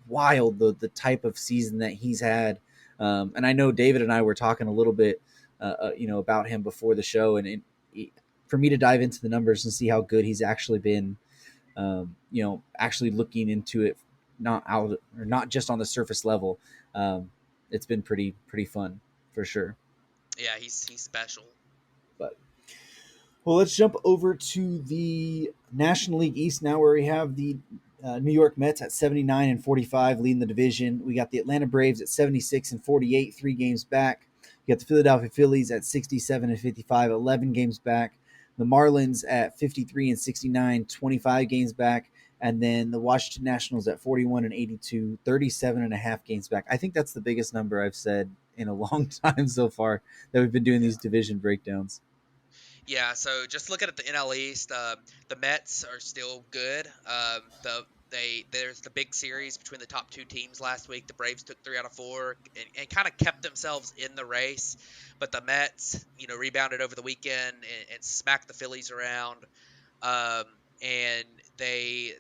wild the type of season that he's had. And I know David and I were talking a little bit, about him before the show, and for me to dive into the numbers and see how good he's actually been, actually looking into it, not just on the surface level. It's been pretty fun for sure. Yeah, he's special. But well, let's jump over to the National League East now, where we have the New York Mets at 79 and 45, leading the division. We got the Atlanta Braves at 76 and 48, 3 games back. You got the Philadelphia Phillies at 67 and 55, 11 games back. The Marlins at 53 and 69, 25 games back. And then the Washington Nationals at 41 and 82, 37 and a half games back. I think that's the biggest number I've said in a long time so far that we've been doing these division breakdowns. Yeah, so just looking at the NL East, the Mets are still good. There's the big series between the top two teams last week. The Braves took 3 out of 4 and kind of kept themselves in the race, but the Mets, rebounded over the weekend and smacked the Phillies around. And they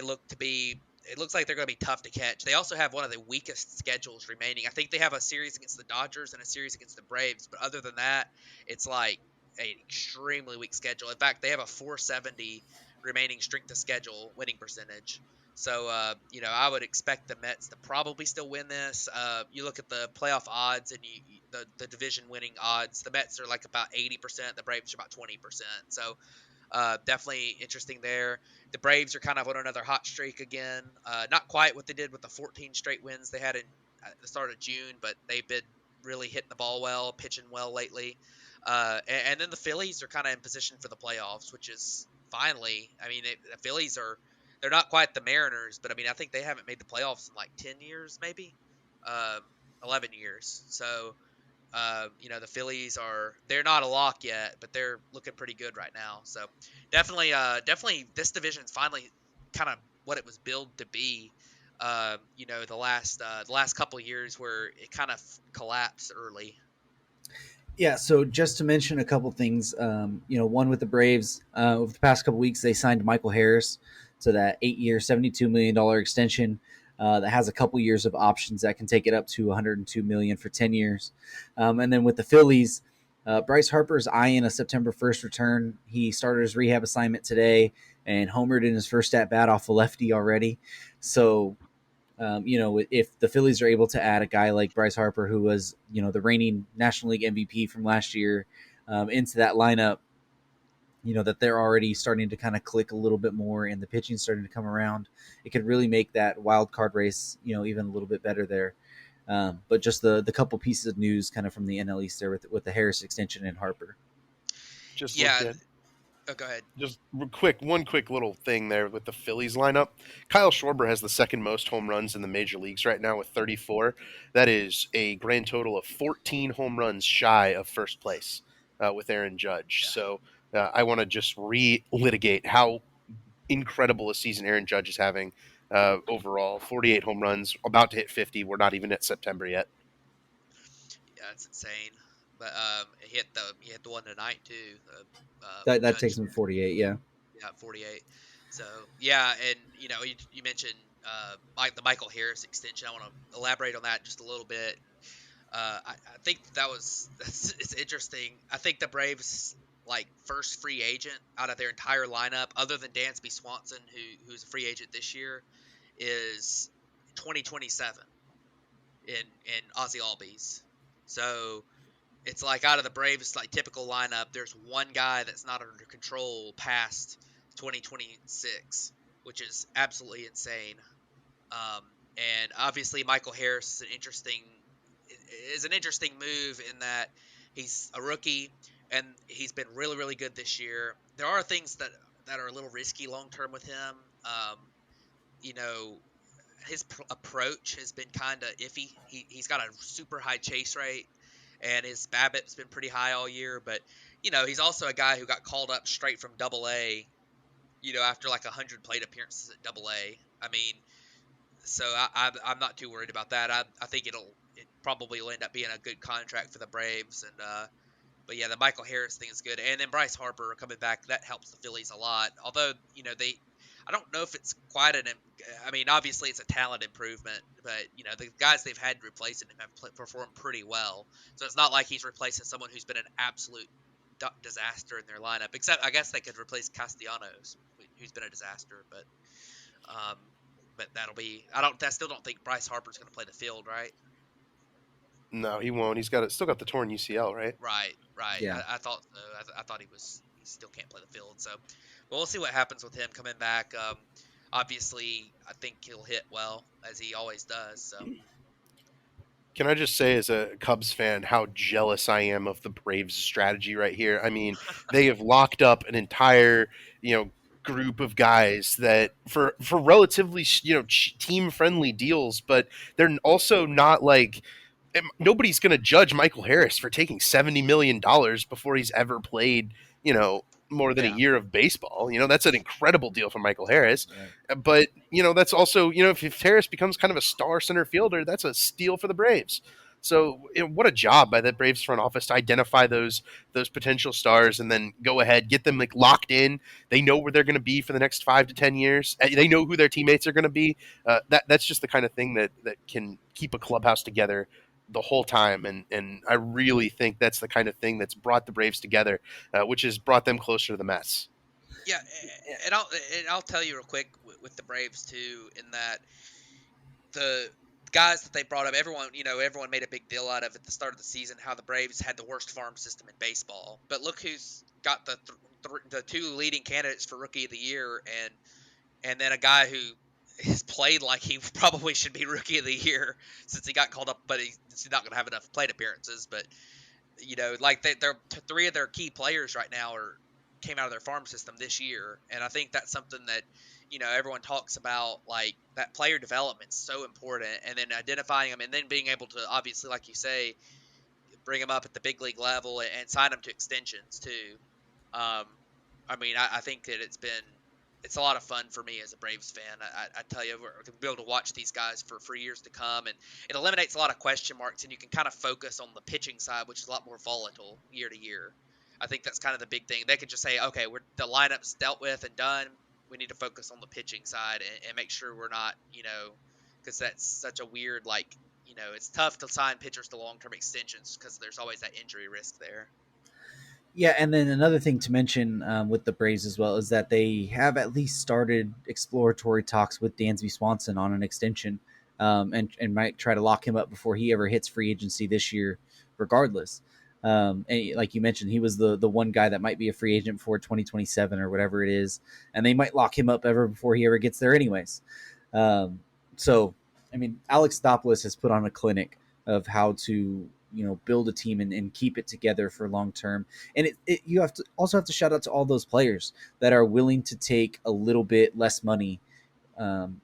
look to be. It looks like they're going to be tough to catch. They also have one of the weakest schedules remaining. I think they have a series against the Dodgers and a series against the Braves, but other than that, it's like an extremely weak schedule. In fact, they have a 470 remaining strength of schedule winning percentage. So, I would expect the Mets to probably still win this. You look at the playoff odds and the division winning odds. The Mets are like about 80%. The Braves are about 20%. So, definitely interesting there. The Braves are kind of on another hot streak again. Not quite what they did with the 14 straight wins they had in at the start of June, but they've been really hitting the ball well, pitching well lately. And then the Phillies are kind of in position for the playoffs, which is finally. I mean, the Phillies are they're not quite the Mariners, but I mean, I think they haven't made the playoffs in like 10 years, maybe um, 11 years. So the Phillies they're not a lock yet, but they're looking pretty good right now. So definitely this division's finally kind of what it was billed to be. The last couple of years where it kind of collapsed early. Yeah, so just to mention a couple things, one with the Braves, over the past couple weeks, they signed Michael Harris to that 8-year, $72 million extension that has a couple years of options that can take it up to $102 million for 10 years. And then with the Phillies, Bryce Harper is eyeing a September 1st return. He started his rehab assignment today and homered in his first at bat off a lefty already. So if the Phillies are able to add a guy like Bryce Harper, who was, the reigning National League MVP from last year, into that lineup, that they're already starting to kind of click a little bit more and the pitching starting to come around, it could really make that wild card race, even a little bit better there. But just the couple pieces of news kind of from the NL East there with the Harris extension and Harper. Just Yeah. looked at Oh, go ahead. just one quick little thing there with the Phillies lineup. Kyle Schwarber has the second most home runs in the major leagues right now with 34. That is a grand total of 14 home runs shy of first place with Aaron Judge. Yeah. So I want to just relitigate how incredible a season Aaron Judge is having overall. 48 home runs, about to hit 50. We're not even at September yet. Yeah, it's insane. But he hit the one tonight too. That Judge takes him 48, yeah. Yeah, 48. So yeah, and you mentioned the Michael Harris extension. I want to elaborate on that just a little bit. I think it's interesting. I think the Braves like first free agent out of their entire lineup, other than Dansby Swanson, who's a free agent this year, is 2027 in Ozzy Albies. So it's like out of the Braves like typical lineup, there's one guy that's not under control past 2026, which is absolutely insane. Um, and obviously Michael Harris is an interesting move in that he's a rookie and he's been really really good this year. There are things that are a little risky long term with him. You know, his approach has been kind of iffy. He's got a super high chase rate, and his BABIP's been pretty high all year. But he's also a guy who got called up straight from Double A. After like 100 plate appearances at Double A. I mean, so I'm not too worried about that. I think it probably will end up being a good contract for the Braves. And but yeah, the Michael Harris thing is good, and then Bryce Harper coming back, that helps the Phillies a lot. Although I don't know if it's quite I mean, obviously it's a talent improvement, but the guys they've had replacing him have performed pretty well. So it's not like he's replacing someone who's been an absolute disaster in their lineup. Except I guess they could replace Castellanos, who's been a disaster. But I still don't think Bryce Harper's going to play the field, right? No, he won't. Still got the torn UCL, right? Right. Yeah. I thought so. I thought he still can't play the field. So, well, we'll see what happens with him coming back. Obviously, I think he'll hit well as he always does. So, Can I just say, as a Cubs fan, how jealous I am of the Braves' strategy right here? I mean, they have locked up an entire, group of guys that for relatively, team friendly deals, but they're also not like nobody's going to judge Michael Harris for taking $70 million before he's ever played, more than a year of baseball. That's an incredible deal for Michael Harris. Right. But, that's also, if Harris becomes kind of a star center fielder, that's a steal for the Braves. So what a job by the Braves front office to identify those potential stars and then go ahead, get them like locked in. They know where they're going to be for the next 5 to 10 years. They know who their teammates are going to be. That's just the kind of thing that can keep a clubhouse together the whole time, and I really think that's the kind of thing that's brought the Braves together, which has brought them closer to the Mets. Yeah, and I'll tell you real quick with the Braves too, in that the guys that they brought up, everyone made a big deal out of at the start of the season how the Braves had the worst farm system in baseball. But look who's got the two leading candidates for Rookie of the Year, and then a guy who has played like he probably should be Rookie of the Year since he got called up, but he's not going to have enough plate appearances. But like they're three of their key players right now are came out of their farm system this year, and I think that's something that everyone talks about, like that player development is so important, and then identifying them, and then being able to obviously, like you say, bring them up at the big league level and sign them to extensions too. Um, I mean, I think that it's a lot of fun for me as a Braves fan. I tell you, we're going to be able to watch these guys for years to come, and it eliminates a lot of question marks, and you can kind of focus on the pitching side, which is a lot more volatile year to year. I think that's kind of the big thing. They could just say, okay, the lineup's dealt with and done. We need to focus on the pitching side and make sure we're not, because that's such a weird, like, it's tough to sign pitchers to long-term extensions because there's always that injury risk there. Yeah, and then another thing to mention with the Braves as well is that they have at least started exploratory talks with Dansby Swanson on an extension, and might try to lock him up before he ever hits free agency this year, regardless. And like you mentioned, he was the one guy that might be a free agent for 2027 or whatever it is, and they might lock him up ever before he ever gets there, anyways. Um, so, I mean, Alex Stopoulos has put on a clinic of how to build a team and keep it together for long term. And you have to shout out to all those players that are willing to take a little bit less money,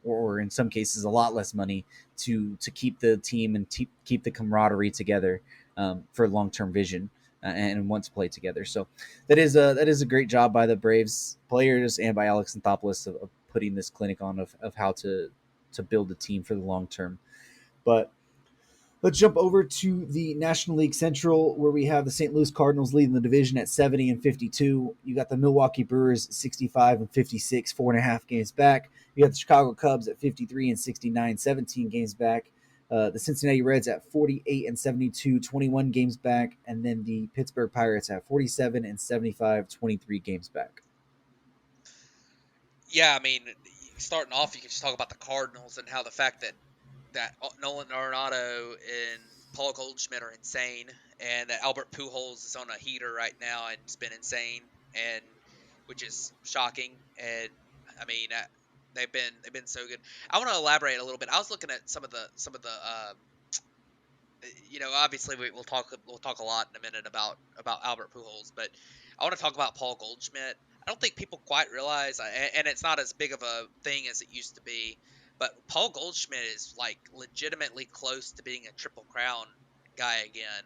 or in some cases a lot less money, to keep the team and keep the camaraderie together, for long term vision, and want to play together. So that is a great job by the Braves players and by Alex Anthopoulos of putting this clinic on of how to build a team for the long term. But let's jump over to the National League Central, where we have the St. Louis Cardinals leading the division at 70 and 52. You got the Milwaukee Brewers 65 and 56, 4.5 games back. You got the Chicago Cubs at 53 and 69, 17 games back. The Cincinnati Reds at 48 and 72, 21 games back. And then the Pittsburgh Pirates at 47 and 75, 23 games back. Yeah, I mean, starting off, you can just talk about the Cardinals and how the fact that Nolan Arenado and Paul Goldschmidt are insane, and that Albert Pujols is on a heater right now and it's been insane, and which is shocking. And I mean, they've been so good. I want to elaborate a little bit. I was looking at some of the obviously we'll talk a lot in a minute about Albert Pujols, but I want to talk about Paul Goldschmidt. I don't think people quite realize, and it's not as big of a thing as it used to be, but Paul Goldschmidt is like legitimately close to being a triple crown guy again.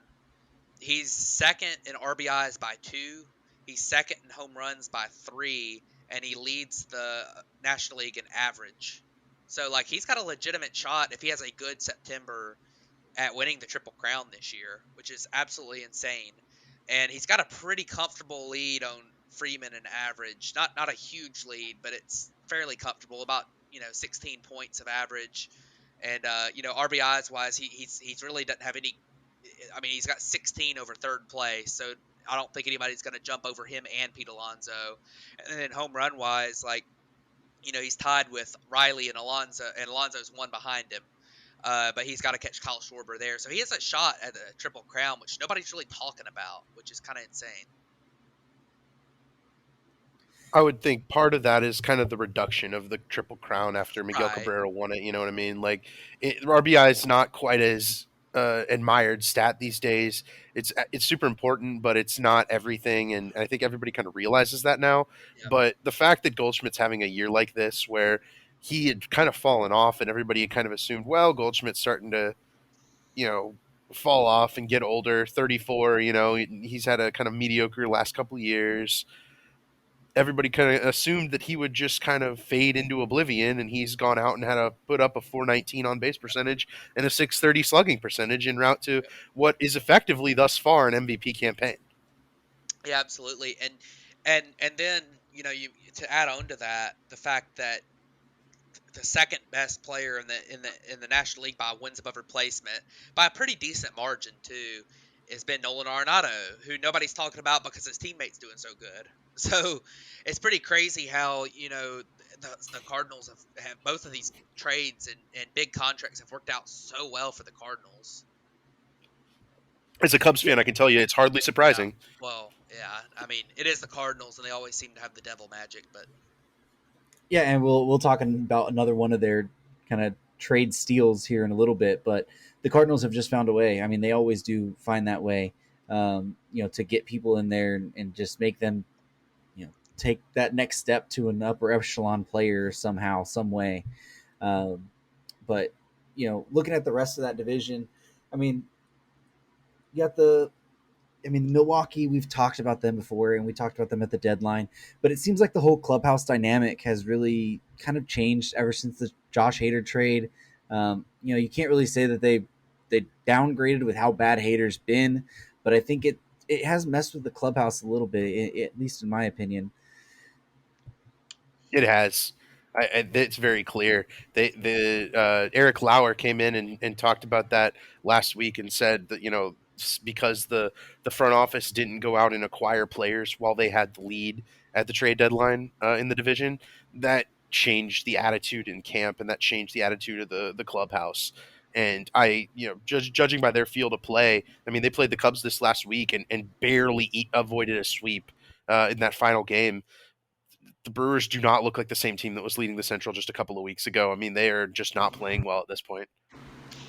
He's second in RBIs by 2. He's second in home runs by 3, and he leads the National League in average. So like he's got a legitimate shot if he has a good September at winning the Triple Crown this year, which is absolutely insane. And he's got a pretty comfortable lead on Freeman in average. Not a huge lead, but it's fairly comfortable, about 16 points of average. And RBIs wise, he's really doesn't have any. I mean, he's got 16 over third place, so I don't think anybody's going to jump over him and Pete Alonso. And then home run wise, like he's tied with Riley and Alonso, and Alonso's one behind him. But he's got to catch Kyle Schwarber there. So he has a shot at the Triple Crown, which nobody's really talking about, which is kind of insane. I would think part of that is kind of the reduction of the Triple Crown after Miguel Right. Cabrera won it. You know what I mean? Like RBI is not quite as admired stat these days. It's super important, but it's not everything, and I think everybody kind of realizes that now. Yep. But the fact that Goldschmidt's having a year like this, where he had kind of fallen off, and everybody had kind of assumed, well, Goldschmidt's starting to, fall off and get older. 34. He's had a kind of mediocre last couple of years. Everybody kind of assumed that he would just kind of fade into oblivion, and he's gone out and had to put up a 419 on base percentage and a 630 slugging percentage en route to what is effectively thus far an MVP campaign. Yeah, absolutely. And then you to add on to that, the fact that the second best player in the National League by wins above replacement by a pretty decent margin too it's been Nolan Arenado, who nobody's talking about because his teammates doing so good. So it's pretty crazy how the Cardinals have both of these trades and big contracts have worked out so well for the Cardinals. As a Cubs Yeah, fan, I can tell you it's hardly Yeah. surprising. Well, yeah. I mean, it is the Cardinals, and they always seem to have the devil magic. But yeah, and we'll talk about another one of their kind of trade steals here in a little bit, but the Cardinals have just found a way. I mean, they always do find that way, to get people in there and just make them, take that next step to an upper echelon player somehow, some way. Um, but looking at the rest of that division, I mean, you got Milwaukee, we've talked about them before, and we talked about them at the deadline, but it seems like the whole clubhouse dynamic has really kind of changed ever since the Josh Hader trade. You can't really say that they downgraded with how bad Hader's been, but I think it has messed with the clubhouse a little bit, at least in my opinion. It has. It's very clear. Eric Lauer came in and talked about that last week and said that because the front office didn't go out and acquire players while they had the lead at the trade deadline in the division, that changed the attitude in camp and that changed the attitude of the clubhouse. And judging by their field of play, I mean, they played the Cubs this last week and barely avoided a sweep in that final game. The Brewers do not look like the same team that was leading the Central just a couple of weeks ago. I mean, they are just not playing well at this point.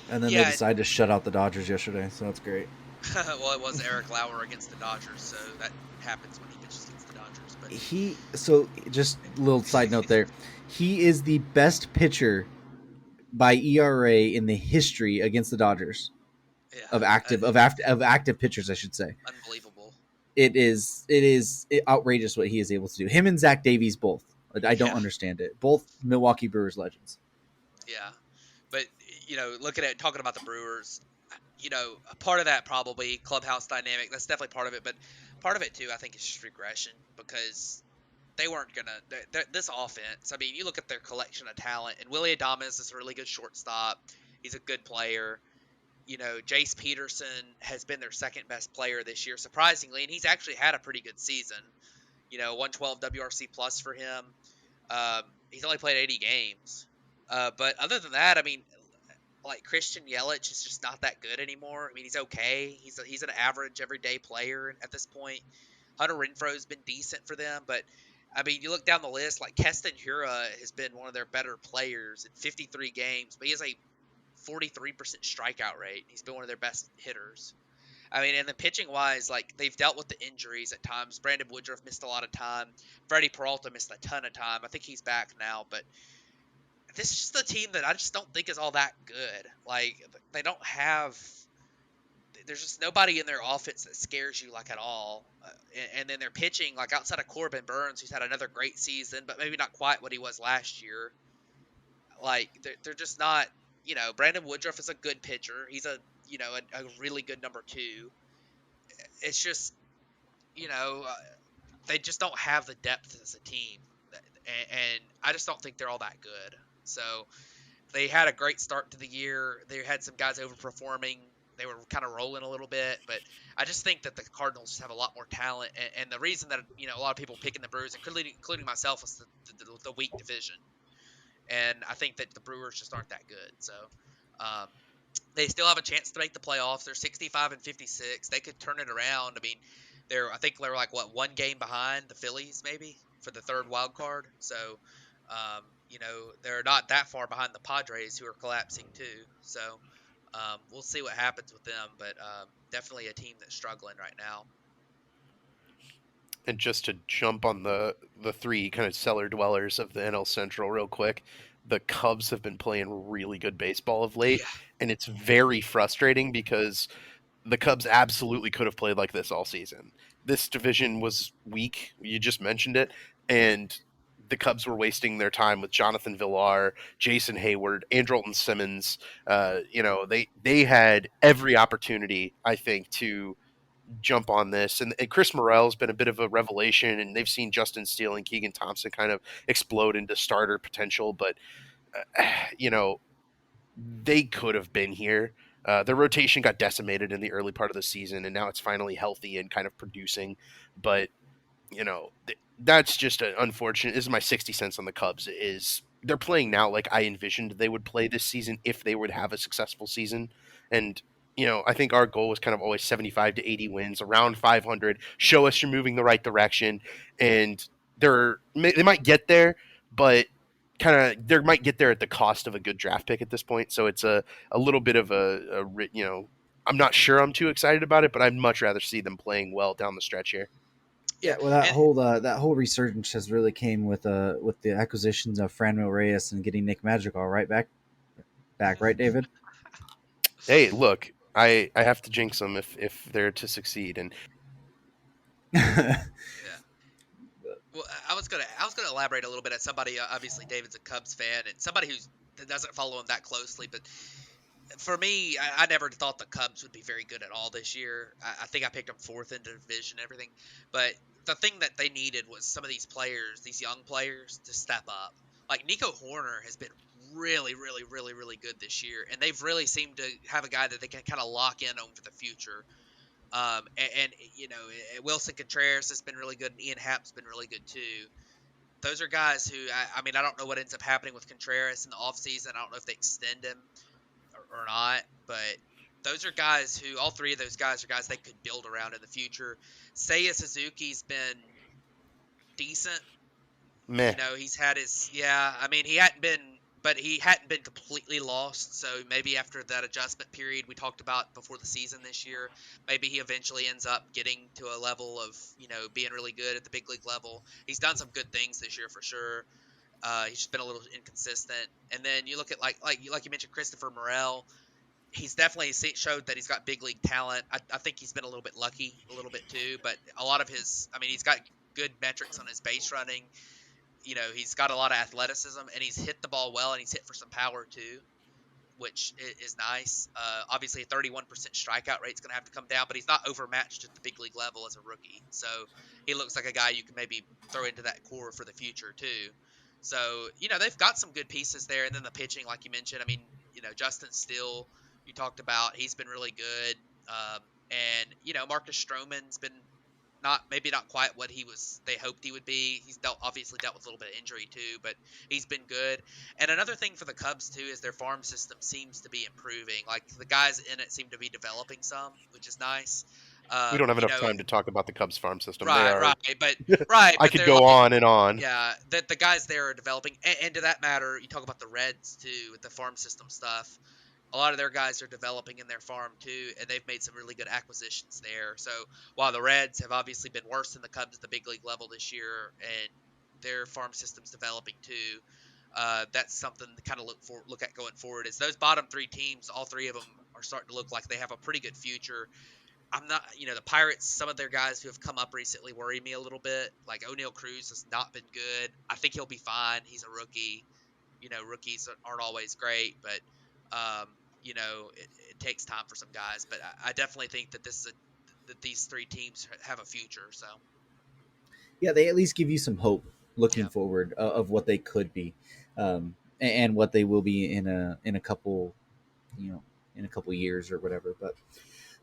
And then they yeah, decided to shut out the Dodgers yesterday, so that's great. well, it was Eric Lauer against the Dodgers, so that happens when he pitches against the Dodgers. But So just a little side note there, he is the best pitcher by ERA in the history against the Dodgers yeah, of active pitchers, I should say. unbelievable. It is outrageous what he is able to do. Him and Zach Davies both. I don't Yeah, understand it. Both Milwaukee Brewers legends. yeah. But looking at talking about the Brewers, a part of that probably clubhouse dynamic. That's definitely part of it, but part of it too, I think, is just regression because they weren't gonna this offense. I mean, you look at their collection of talent, and Willie Adames is a really good shortstop. He's a good player. Jace Peterson has been their second best player this year, surprisingly, and he's actually had a pretty good season. 112 WRC plus for him. He's only played 80 games. But other than that, I mean, like Christian Yelich is just not that good anymore. I mean, he's okay. He's an average everyday player at this point. Hunter Renfro's been decent for them, but I mean, you look down the list, like Keston Hiura has been one of their better players in 53 games, but he has a 43% strikeout rate. He's been one of their best hitters. I mean, and then pitching wise, like they've dealt with the injuries at times. Brandon Woodruff missed a lot of time. Freddie Peralta missed a ton of time. I think he's back now, but this is just a team that I just don't think is all that good. Like they don't have. There's just nobody in their offense that scares you like at all. And then they're pitching like outside of Corbin Burns, who's had another great season, but maybe not quite what he was last year. Like they're just not. Brandon Woodruff is a good pitcher. He's a really good number two. It's just you know, uh, they just don't have the depth as a team, and I just don't think they're all that good. So they had a great start to the year. They had some guys overperforming. They were kind of rolling a little bit, but I just think that the Cardinals just have a lot more talent. And the reason that a lot of people picking the Brewers, including myself, is the weak division. And I think that the Brewers just aren't that good. So um, they still have a chance to make the playoffs. They're 65 and 56. They could turn it around. I mean, I think they're like one game behind the Phillies maybe for the third wild card. So, they're not that far behind the Padres who are collapsing too. So, we'll see what happens with them, but definitely a team that's struggling right now. And just to jump on the three kind of cellar dwellers of the NL Central real quick, the Cubs have been playing really good baseball of late, Yeah. and it's very frustrating because the Cubs absolutely could have played like this all season. This division was weak. You just mentioned it. And the Cubs were wasting their time with Jonathan Villar, Jason Hayward, Andrelton Simmons. They had every opportunity, I think, to jump on this. And Chris Morel's been a bit of a revelation, and they've seen Justin Steele and Keegan Thompson kind of explode into starter potential. But, uh, you know, they could have been here. Their rotation got decimated in the early part of the season, and now it's finally healthy and kind of producing. But that's just unfortunate. This is my 60 cents on the Cubs. Is they're playing now like I envisioned they would play this season if they would have a successful season. And I think our goal was kind of always 75 to 80 wins, around 500. Show us you're moving the right direction, and they might get there, but they might get there at the cost of a good draft pick at this point. So it's a little bit of I'm not sure I'm too excited about it, but I'd much rather see them playing well down the stretch here. Yeah, well, that whole resurgence has really came with the acquisitions of Franmil Reyes and getting Nick Madrigal right back, right, David? Hey, look, I have to jinx them if they're to succeed, and Yeah. Well, I was gonna elaborate a little bit at somebody. Obviously, David's a Cubs fan, and somebody that doesn't follow him that closely. But for me, I never thought the Cubs would be very good at all this year. I think I picked them fourth in the division, and everything. But the thing that they needed was some of these players, these young players, to step up. Like Nico Horner has been really, really, really, really good this year, and they've really seemed to have a guy that they can kind of lock in on for the future. Wilson Contreras has been really good, and Ian Happ's been really good too. Those are guys who, I mean, I don't know what ends up happening with Contreras in the offseason. I don't know if they extend him or not, but those are guys who, all three of those guys are guys they could build around in the future. Seiya Suzuki's been decent. meh. He's had his, yeah, I mean, he hadn't been completely lost. So maybe after that adjustment period we talked about before the season this year, maybe he eventually ends up getting to a level of, being really good at the big league level. He's done some good things this year for sure. He's just been a little inconsistent. And then you look at like you mentioned Christopher Morel. He's definitely showed that he's got big league talent. I think he's been a little bit lucky a little bit too, but a lot of he's got good metrics on his base running. He's got a lot of athleticism, and he's hit the ball well, and he's hit for some power too, which is nice. Obviously, a 31% strikeout rate is going to have to come down, but he's not overmatched at the big league level as a rookie. So he looks like a guy you can maybe throw into that core for the future too. So they've got some good pieces there, and then the pitching, like you mentioned. I mean, Justin Steele, you talked about, he's been really good, and Marcus Stroman's been not quite what they hoped he would be. He's obviously dealt with a little bit of injury too, but he's been good. And another thing for the Cubs too is their farm system seems to be improving. Like the guys in it seem to be developing some, which is nice. We don't have enough time to talk about the Cubs farm system. Right, I could go on and on. Yeah, the guys there are developing, and to that matter, you talk about the Reds too with the farm system stuff. A lot of their guys are developing in their farm too, and they've made some really good acquisitions there. So while the Reds have obviously been worse than the Cubs at the big league level this year, and their farm system's developing too, that's something to kind of look at going forward. Is those bottom three teams, all three of them are starting to look like they have a pretty good future. I'm not, the Pirates, some of their guys who have come up recently worry me a little bit. Like O'Neal Cruz has not been good. I think he'll be fine. He's a rookie. Rookies aren't always great, but it takes time for some guys. But I definitely think that that these three teams have a future. So Yeah, they at least give you some hope looking yeah. forward of what they could be, and what they will be in a couple, in a couple years or whatever. But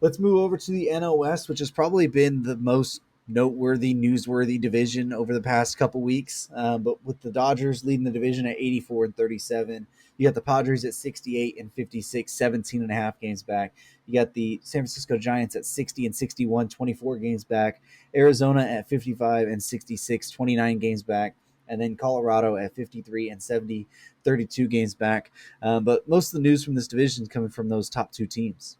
let's move over to the NL West, which has probably been the most noteworthy, newsworthy division over the past couple weeks. But with the Dodgers leading the division at 84-37, you got the Padres at 68-56, 17 and a half games back. You got the San Francisco Giants at 60-61, 24 games back. Arizona at 55-66, 29 games back. And then Colorado at 53-70, 32 games back. But most of the news from this division is coming from those top two teams.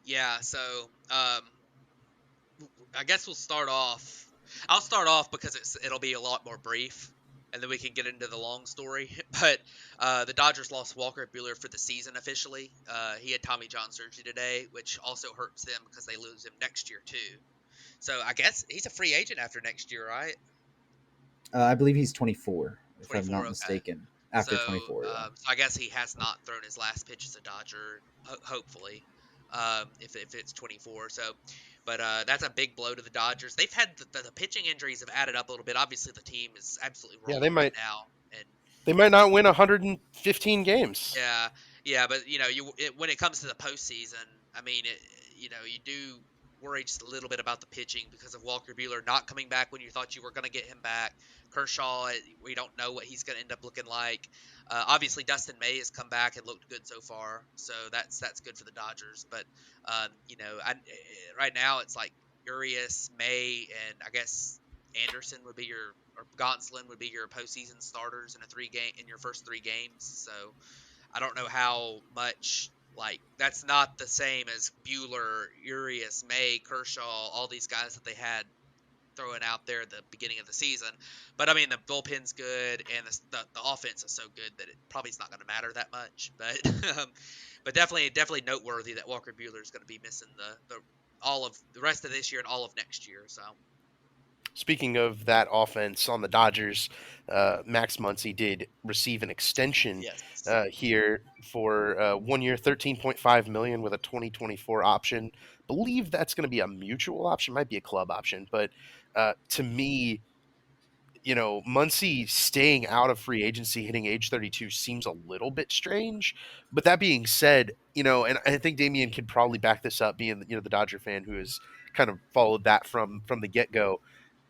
Yeah, so I guess we'll start off. I'll start off because it'll be a lot more brief, and then we can get into the long story. But the Dodgers lost Walker Buehler for the season officially. He had Tommy John surgery today, which also hurts them because they lose him next year too. So I guess he's a free agent after next year, right? I believe he's 24, if 24, I'm not okay. mistaken. After So, 24, yeah. So I guess he has not thrown his last pitch as a Dodger, hopefully, if it's 24. So, but that's a big blow to the Dodgers. They've had the pitching injuries have added up a little bit. Obviously, the team is absolutely rolling right now, and they might not win 115 games. yeah, Yeah, but when it comes to the postseason, I mean, you do worry just a little bit about the pitching because of Walker Buehler not coming back when you thought you were going to get him back. Kershaw, we don't know what he's going to end up looking like. Obviously, Dustin May has come back and looked good so far, so that's good for the Dodgers. But right now it's like Urias, May, and I guess Anderson would be or Gonsolin would be your postseason starters in your first 3 games. So I don't know how much that's not the same as Bueller, Urias, May, Kershaw, all these guys that they had throwing out there at the beginning of the season. But I mean, the bullpen's good and the offense is so good that it probably is not going to matter that much. But but definitely noteworthy that Walker Bueller is going to be missing the all of the rest of this year and all of next year. So. Speaking of that offense on the Dodgers, Max Muncy did receive an extension Yes. here for 1 year, $13.5 million with a 2024 option. Believe that's going to be a mutual option, might be a club option, but to me, Muncy staying out of free agency, hitting age 32 seems a little bit strange. But that being said, and I think Damian could probably back this up, being the Dodger fan who has kind of followed that from the get go.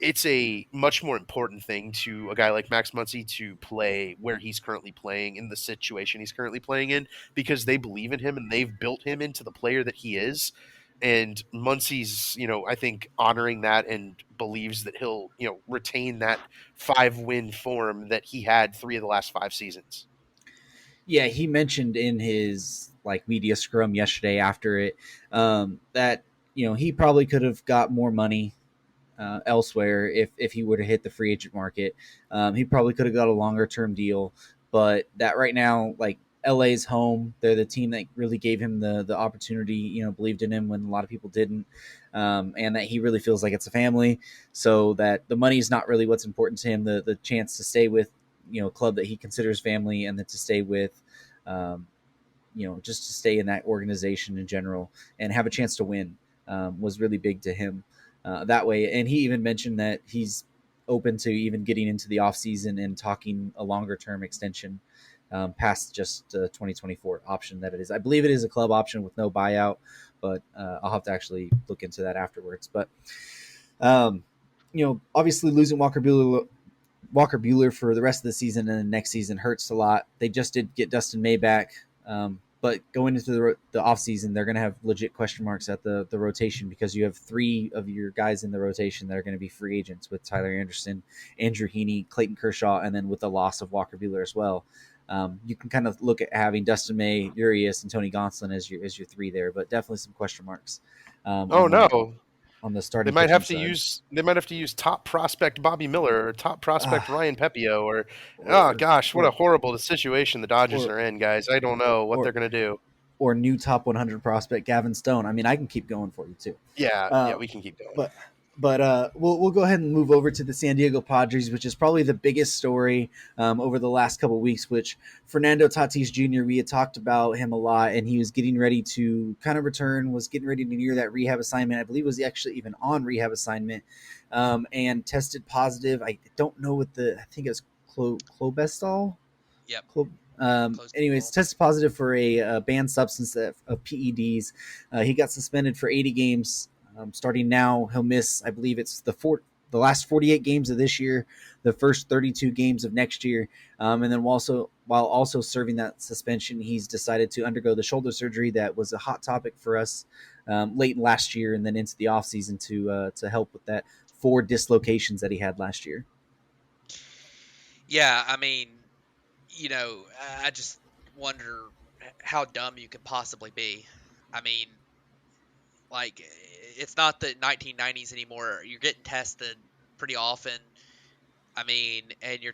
It's a much more important thing to a guy like Max Muncy to play where he's currently playing in the situation he's currently playing in because they believe in him and they've built him into the player that he is. And Muncy's, I think honoring that and believes that he'll, retain that 5-win form that he had 3 of the last 5 seasons. Yeah, he mentioned in his media scrum yesterday after it that he probably could have got more money elsewhere if he would have hit the free agent market. He probably could have got a longer term deal, but that right now, LA's home. They're the team that really gave him the opportunity, believed in him when a lot of people didn't, and that he really feels like it's a family. So that the money is not really what's important to him. The chance to stay with a club that he considers family, and then to stay with, just to stay in that organization in general and have a chance to win was really big to him that way. And he even mentioned that he's open to even getting into the offseason and talking a longer term extension past just the 2024 option that it is. I believe it is a club option with no buyout, but I'll have to actually look into that afterwards. But, obviously losing Walker Buehler for the rest of the season and the next season hurts a lot. They just did get Dustin May back. But going into the offseason, they're going to have legit question marks at the rotation because you have 3 of your guys in the rotation that are going to be free agents with Tyler Anderson, Andrew Heaney, Clayton Kershaw, and then with the loss of Walker Buehler as well. You can kind of look at having Dustin May, Urias, and Tony Gonsolin as your 3 there, but definitely some question marks. On the starting, They might have to use top prospect Bobby Miller or top prospect Ryan Pepio what a horrible situation the Dodgers are in, guys. I don't know what they're going to do. Or new top 100 prospect Gavin Stone. I mean, I can keep going for you too. Yeah, we can keep going. But we'll go ahead and move over to the San Diego Padres, which is probably the biggest story over the last couple of weeks, which Fernando Tatis Jr., we had talked about him a lot, and he was getting ready to kind of return, was getting ready to near that rehab assignment. I believe was actually even on rehab assignment and tested positive. I don't know what I think it was clobestol. Yep. Anyways, tested positive for a banned substance of PEDs. He got suspended for 80 games. Starting now, he'll miss, I believe it's the last 48 games of this year, the first 32 games of next year. And then while also serving that suspension, he's decided to undergo the shoulder surgery that was a hot topic for us late last year and then into the offseason to help with that 4 dislocations that he had last year. Yeah, I mean, I just wonder how dumb you could possibly be. I mean, it's not the 1990s anymore. You're getting tested pretty often. I mean, and you're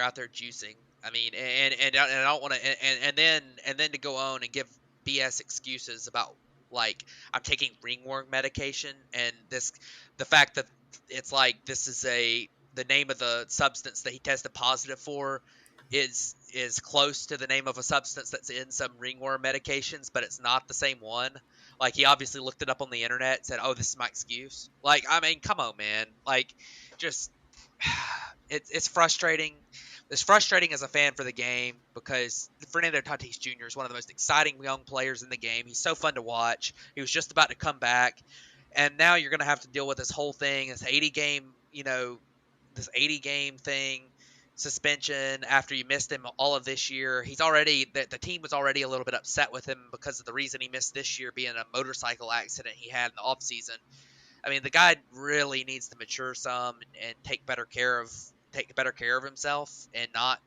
out there juicing. I mean, and I don't want to, and then to go on and give BS excuses about I'm taking ringworm medication and the fact that it's this is the name of the substance that he tested positive for is close to the name of a substance that's in some ringworm medications, but it's not the same one. He obviously looked it up on the internet and said, "Oh, this is my excuse." I mean, come on, man. Just it's frustrating. It's frustrating as a fan for the game because Fernando Tatis Jr. is one of the most exciting young players in the game. He's so fun to watch. He was just about to come back, and now you're going to have to deal with this whole thing, this 80 game, this 80 game thing suspension after you missed him all of this year. He's already the team was already a little bit upset with him because of the reason he missed this year being a motorcycle accident he had in the offseason. I mean, the guy really needs to mature some and take better care of himself and not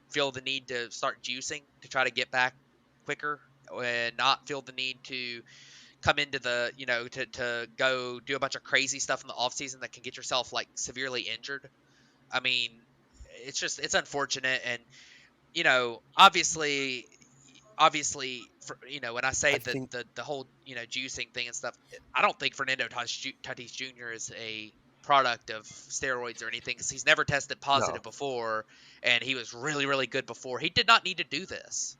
feel the need to start juicing to try to get back quicker and not feel the need to come into the to go do a bunch of crazy stuff in the off season that can get yourself like severely injured. I mean, it's unfortunate and obviously, when I say I that think the whole juicing thing and stuff, I don't think Fernando Tatis Jr. is a product of steroids or anything because he's never tested no. positive before, and he was really really good before. He did not need to do this.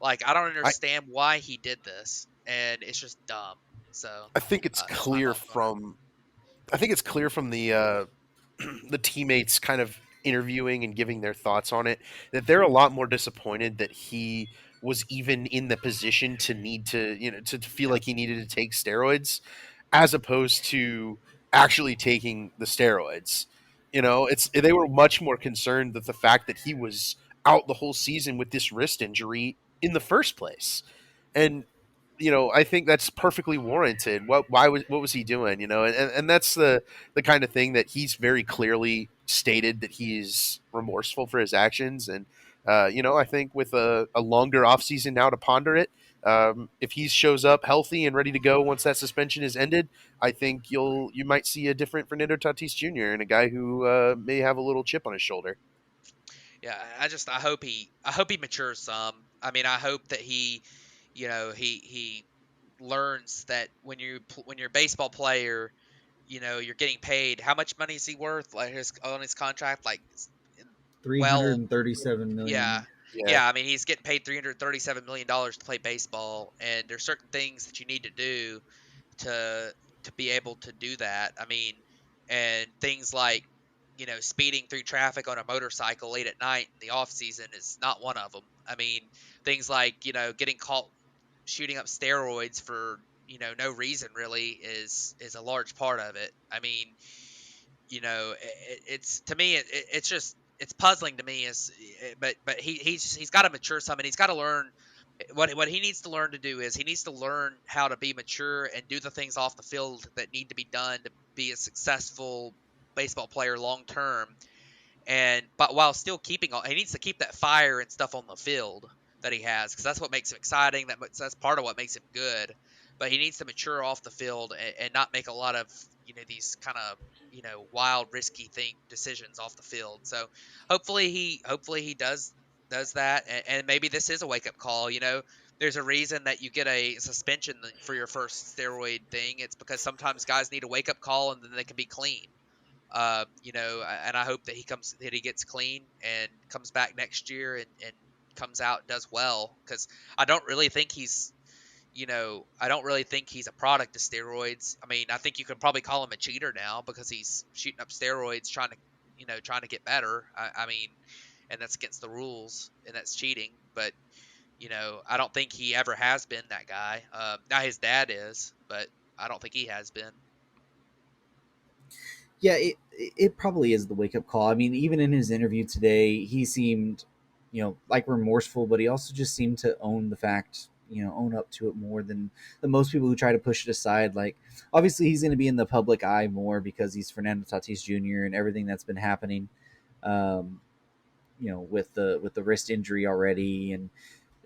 Like I don't I understand why he did this, and it's just dumb. So I think it's that's my clear thoughts on it. from the the teammates kind of interviewing and giving their thoughts on it that they're a lot more disappointed that he was even in the position to need to to feel Yeah. like he needed to take steroids as opposed to actually taking the steroids. It's they were much more concerned with the fact that he was out the whole season with this wrist injury in the first place. And I think that's perfectly warranted. What was he doing? And that's the kind of thing that he's very clearly stated that he's remorseful for his actions. And I think with a longer offseason now to ponder it, if he shows up healthy and ready to go once that suspension is ended, I think you might see a different Fernando Tatis Jr. and a guy who may have a little chip on his shoulder. Yeah, I hope he matures some. I mean, I hope that he learns that when you're a baseball player, you're getting paid. How much money is he worth? Like his on his contract, like well, 337 yeah, million. Yeah, yeah. I mean, he's getting paid $337 million to play baseball, and there's certain things that you need to do to be able to do that. I mean, and things like speeding through traffic on a motorcycle late at night in the off season is not one of them. I mean, things like getting caught shooting up steroids for no reason really is a large part of it. I mean, it's to me it's just it's puzzling to me is but he's got to mature some and he's got to learn what he needs to learn to do is he needs to learn how to be mature and do the things off the field that need to be done to be a successful baseball player long term and but while still keeping all he needs to keep that fire and stuff on the field that he has because that's what makes him exciting that's part of what makes him good but he needs to mature off the field and not make a lot of these kind of wild risky decisions off the field so hopefully he does that and maybe this is a wake-up call there's a reason that you get a suspension for your first steroid thing it's because sometimes guys need a wake-up call and then they can be clean and I hope that he gets clean and comes back next year and comes out and does well because I don't really think I don't really think he's a product of steroids. I mean, I think you could probably call him a cheater now because he's shooting up steroids trying to get better. I mean, and that's against the rules and that's cheating. But I don't think he ever has been that guy. Now his dad is, but I don't think he has been. Yeah, it probably is the wake up call. I mean, even in his interview today, he seemed, like remorseful, but he also just seemed to own the fact, own up to it more than most people who try to push it aside. Like, obviously, he's going to be in the public eye more because he's Fernando Tatis Jr. and everything that's been happening, um, with the wrist injury already, and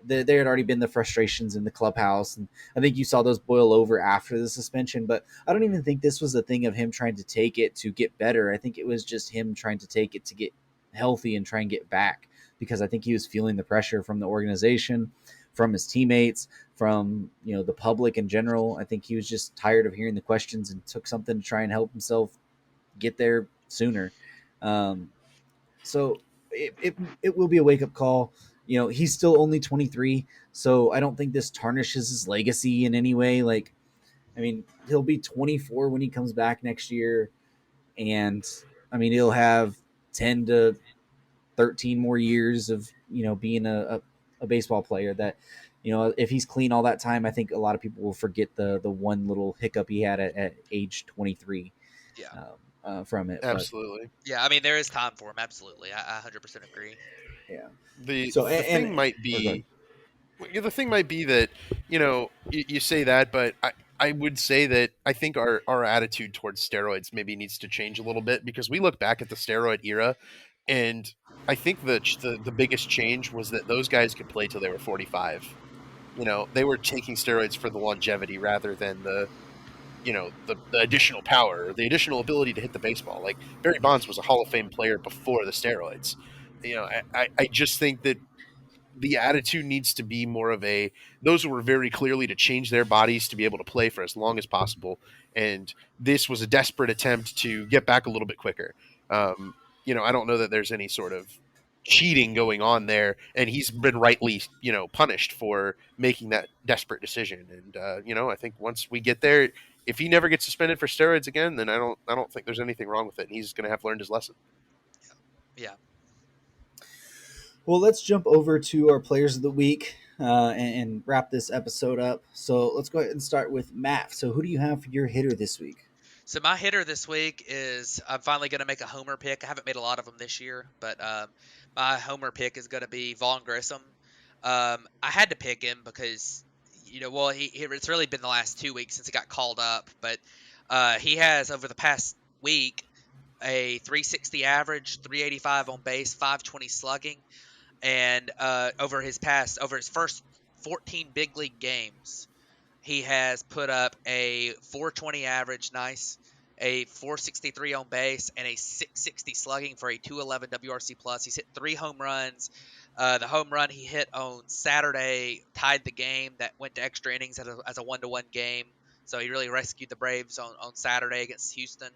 there had already been the frustrations in the clubhouse, and I think you saw those boil over after the suspension. But I don't even think this was a thing of him trying to take it to get better. I think it was just him trying to take it to get healthy and try and get back because I think he was feeling the pressure from the organization, from his teammates, from the public in general. I think he was just tired of hearing the questions and took something to try and help himself get there sooner. Um, so it will be a wake up call. He's still only 23, so I don't think this tarnishes his legacy in any way. Like, I mean, he'll be 24 when he comes back next year, and I mean, he'll have 10 to 13 more years of, being a baseball player that, if he's clean all that time, I think a lot of people will forget the one little hiccup he had at age 23 Yeah. from it. But Absolutely. Yeah, I mean, there is time for him. Absolutely. I 100% agree. yeah. The So, the thing might or go ahead. be the thing might be that you say that, but I would say that I think our attitude towards steroids maybe needs to change a little bit, because we look back at the steroid era, and I think the biggest change was that those guys could play till they were 45. They were taking steroids for the longevity rather than the additional power, or the additional ability to hit the baseball. Like Barry Bonds was a Hall of Fame player before the steroids. I just think that the attitude needs to be more of a, those were very clearly to change their bodies to be able to play for as long as possible, and this was a desperate attempt to get back a little bit quicker. I don't know that there's any sort of cheating going on there, and he's been rightly punished for making that desperate decision. And I think once we get there, if he never gets suspended for steroids again, then I don't think there's anything wrong with it, and he's going to have learned his lesson. Yeah. Well, let's jump over to our players of the week and wrap this episode up. So let's go ahead and start with Matt. So who do you have for your hitter this week? So my hitter this week is, I'm finally going to make a homer pick. I haven't made a lot of them this year, but my homer pick is going to be Vaughn Grissom. I had to pick him because, well, it's really been the last 2 weeks since he got called up, but he has, over the past week, a 360 average, 385 on base, 520 slugging, and over his first 14 big league games, he has put up a 420 average, nice, a 463 on base, and a 660 slugging for a 211 WRC plus. He's hit 3 home runs. The home run he hit on Saturday tied the game that went to extra innings as a 1-1 game. So he really rescued the Braves on Saturday against Houston.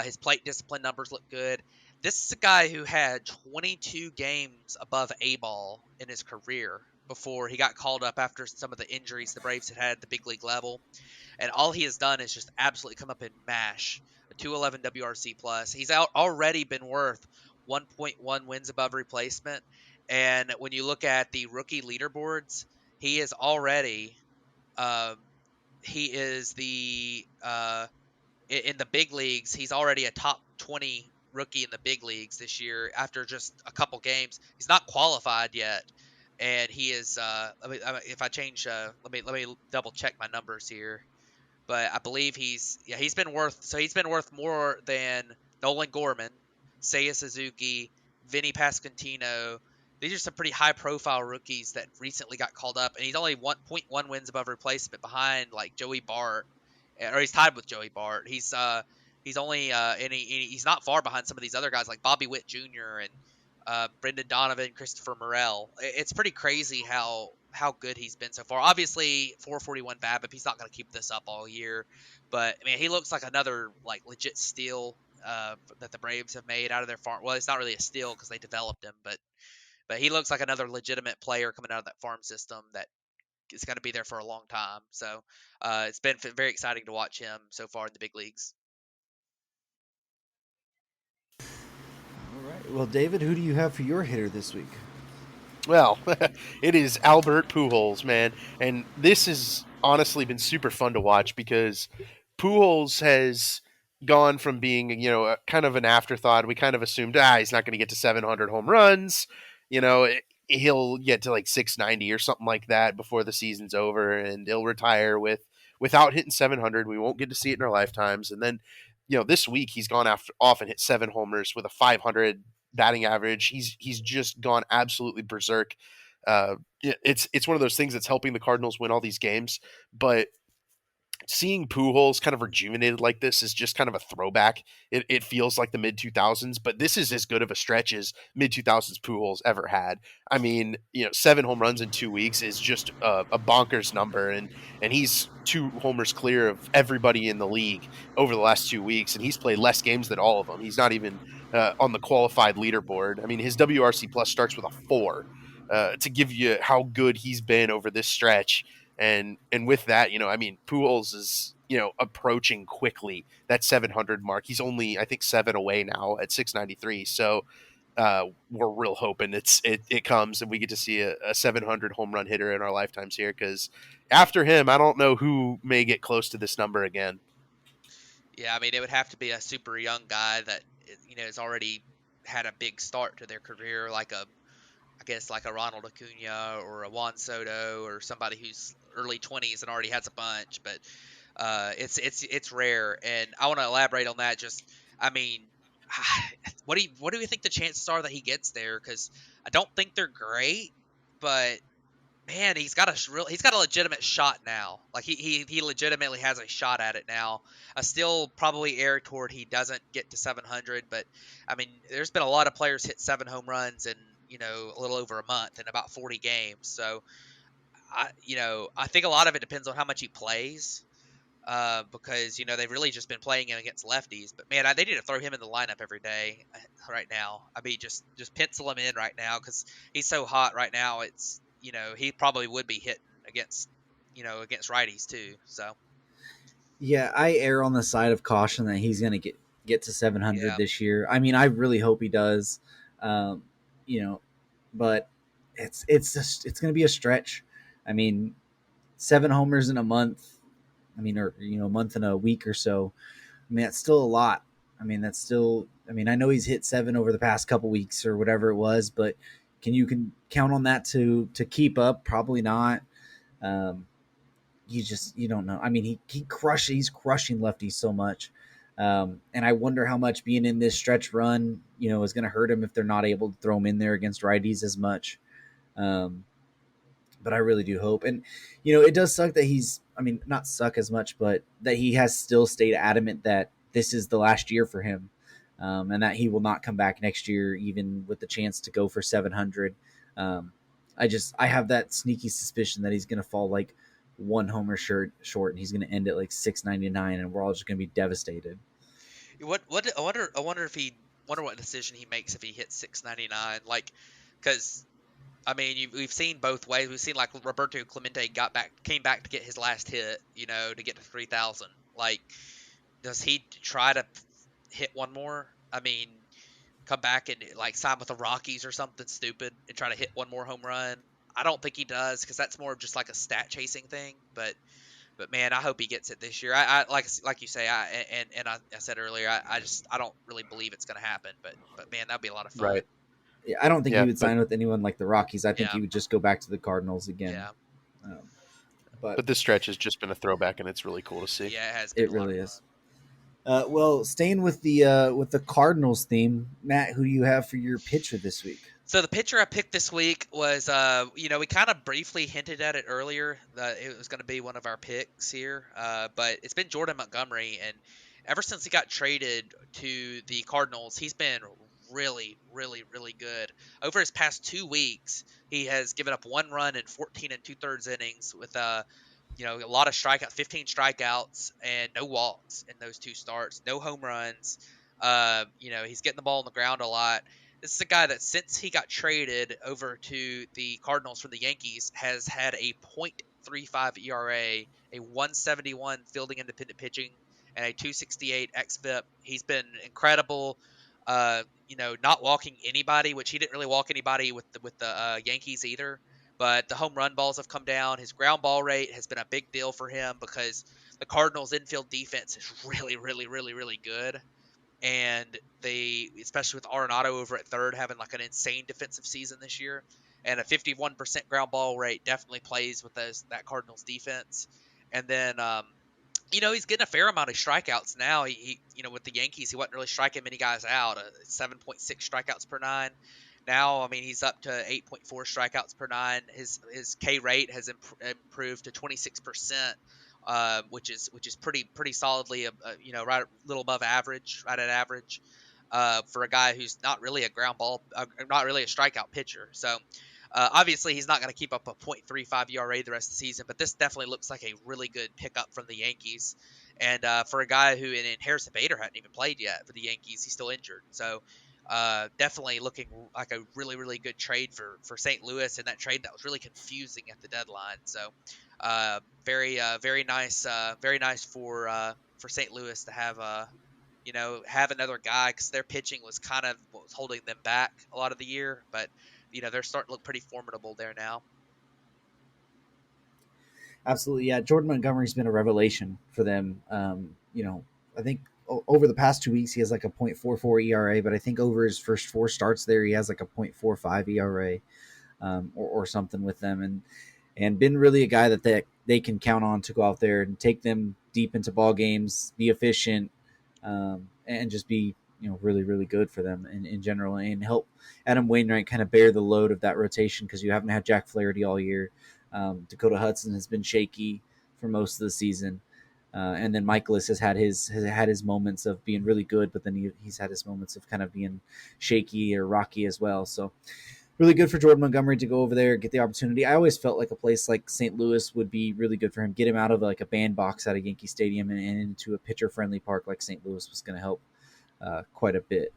His plate discipline numbers look good. This is a guy who had 22 games above A ball in his career before he got called up after some of the injuries the Braves had at the big league level. And all he has done is just absolutely come up and mash a 211 WRC plus. He's already been worth 1.1 wins above replacement. And when you look at the rookie leaderboards, he is already um, he is the in the big leagues. He's already a top 20 rookie in the big leagues this year after just a couple games. He's not qualified yet, and he is. If I change, let me double check my numbers here. But I believe he's been worth more than Nolan Gorman, Seiya Suzuki, Vinny Pasquantino. These are some pretty high profile rookies that recently got called up, and he's only 1.1 wins above replacement behind like Joey Bart, or he's tied with Joey Bart. He's only he's not far behind some of these other guys like Bobby Witt Jr. and Brendan Donovan, Christopher Morel. It's pretty crazy how good he's been so far. Obviously, 441 BABIP. He's not going to keep this up all year, but I mean, he looks like another like legit steal that the Braves have made out of their farm. Well, it's not really a steal because they developed him, but he looks like another legitimate player coming out of that farm system that is going to be there for a long time. So it's been very exciting to watch him so far in the big leagues. All right. Well, David, who do you have for your hitter this week? Well, it is Albert Pujols, man, and this has honestly been super fun to watch, because Pujols has gone from being, kind of an afterthought. We kind of assumed, he's not going to get to 700 home runs. He'll get to like 690 or something like that before the season's over, and he'll retire without hitting 700. We won't get to see it in our lifetimes. And then, this week he's gone off and hit 7 homers with a 500 batting average. He's just gone absolutely berserk. It's one of those things that's helping the Cardinals win all these games, but seeing Pujols kind of rejuvenated like this is just kind of a throwback. It feels like the mid 2000s, but this is as good of a stretch as mid 2000s Pujols ever had. I mean, 7 home runs in 2 weeks is just a bonkers number, and he's 2 homers clear of everybody in the league over the last 2 weeks, and he's played less games than all of them. He's not even on the qualified leaderboard. I mean, his WRC plus starts with a 4 to give you how good he's been over this stretch. And with that, I mean, Pujols is approaching quickly that 700 mark. He's only, I think, 7 away now at 693. So we're real hoping it comes and we get to see a 700 home run hitter in our lifetimes here, because after him, I don't know who may get close to this number again. Yeah, I mean, it would have to be a super young guy that has already had a big start to their career, like I guess like a Ronald Acuna or a Juan Soto or somebody who's early 20s and already has a bunch. But it's rare, and I want to elaborate on that. Just, I mean, what do you think the chances are that he gets there? Because I don't think they're great, but man, he's got a legitimate shot now. Like he legitimately has a shot at it now. I still probably err toward he doesn't get to 700, but I mean, there's been a lot of players hit 7 home runs in a little over a month in about 40 games. So I think a lot of it depends on how much he plays. Because they've really just been playing him against lefties. But man, they need to throw him in the lineup every day right now. I mean, just pencil him in right now because he's so hot right now. It's he probably would be hitting against against righties too. So Yeah, I err on the side of caution that he's going to get to 700 yeah, this year. I mean, I really hope he does. Um, you know, but it's going to be a stretch. I mean, 7 homers in a month. I mean, or a month and a week or so. I mean, that's still a lot. I mean, that's still. I mean, I know he's hit 7 over the past couple weeks or whatever it was, but can count on that to keep up? Probably not. Um, you don't know. I mean, he's crushing lefties so much. And I wonder how much being in this stretch run, is going to hurt him if they're not able to throw him in there against righties as much. Um, but I really do hope. And, it does suck that I mean, not suck as much, but that he has still stayed adamant that this is the last year for him. And that he will not come back next year, even with the chance to go for 700. Um, I have that sneaky suspicion that he's going to fall like one homer short, and he's going to end at like 699, and we're all just going to be devastated. what I wonder if he wonder what decision he makes if he hits 699. Like, because I mean, we've seen both ways. We've seen like Roberto Clemente came back to get his last hit, to get to 3,000. Like, does he try to hit one more? I mean, come back and like sign with the Rockies or something stupid and try to hit one more home run? I don't think he does because that's more of just like a stat chasing thing. But man, I hope he gets it this year. I like you say, I said earlier, I don't really believe it's going to happen. But man, that'd be a lot of fun. Right. Yeah, I don't think he Yeah, would sign with anyone like the Rockies. I think Yeah, he would just go back to the Cardinals again. yeah, Um, but but this stretch has just been a throwback, and it's really cool to see. yeah. It has been it a lot of really fun. is. Well, staying with the Cardinals theme, Matt, who do you have for your pitcher this week? So the pitcher I picked this week was, we kind of briefly hinted at it earlier that it was going to be one of our picks here, but it's been Jordan Montgomery, and ever since he got traded to the Cardinals, he's been really, really, really good. Over his past 2 weeks, he has given up 1 run in 14 and 2/3 innings with a lot of strikeouts, 15 strikeouts, and no walks in those two starts, no home runs. He's getting the ball on the ground a lot. This is a guy that since he got traded over to the Cardinals from the Yankees has had a .35 ERA, a 171 fielding independent pitching, and a 268 xFIP. He's been incredible. Not walking anybody, which he didn't really walk anybody with the Yankees either. But the home run balls have come down. His ground ball rate has been a big deal for him because the Cardinals' infield defense is really, really, really, really good, and they, especially with Arenado over at third, having like an insane defensive season this year, and a 51% ground ball rate definitely plays with that Cardinals defense. And then, he's getting a fair amount of strikeouts now. With the Yankees, he wasn't really striking many guys out. 7.6 strikeouts per nine. Now, I mean, he's up to 8.4 strikeouts per nine. His K rate has improved to 26%, which is pretty solidly, right a little above average, right at average, for a guy who's not really a not really a strikeout pitcher. So obviously, he's not going to keep up a .35 ERA the rest of the season, but this definitely looks like a really good pickup from the Yankees. And for a guy who, in Harrison Bader hadn't even played yet for the Yankees, he's still injured. So definitely looking like a really, really good trade for St. Louis, and that trade that was really confusing at the deadline. So Very nice for St. Louis to have have another guy because their pitching was kind of what was holding them back a lot of the year, but they're starting to look pretty formidable there now. Absolutely, yeah. Jordan Montgomery's been a revelation for them. I think over the past 2 weeks he has like a .44 ERA, but I think over his first four starts there he has like a .45 ERA, or something with them, and been really a guy that they can count on to go out there and take them deep into ball games, be efficient, and just be really really good for them in general, and help Adam Wainwright kind of bear the load of that rotation because you haven't had Jack Flaherty all year. Dakota Hudson has been shaky for most of the season. And then Michaelis has had his moments of being really good, but then he's had his moments of kind of being shaky or rocky as well. So really good for Jordan Montgomery to go over there, get the opportunity. I always felt like a place like St. Louis would be really good for him. Get him out of like a bandbox out of Yankee Stadium and into a pitcher-friendly park like St. Louis was going to help quite a bit.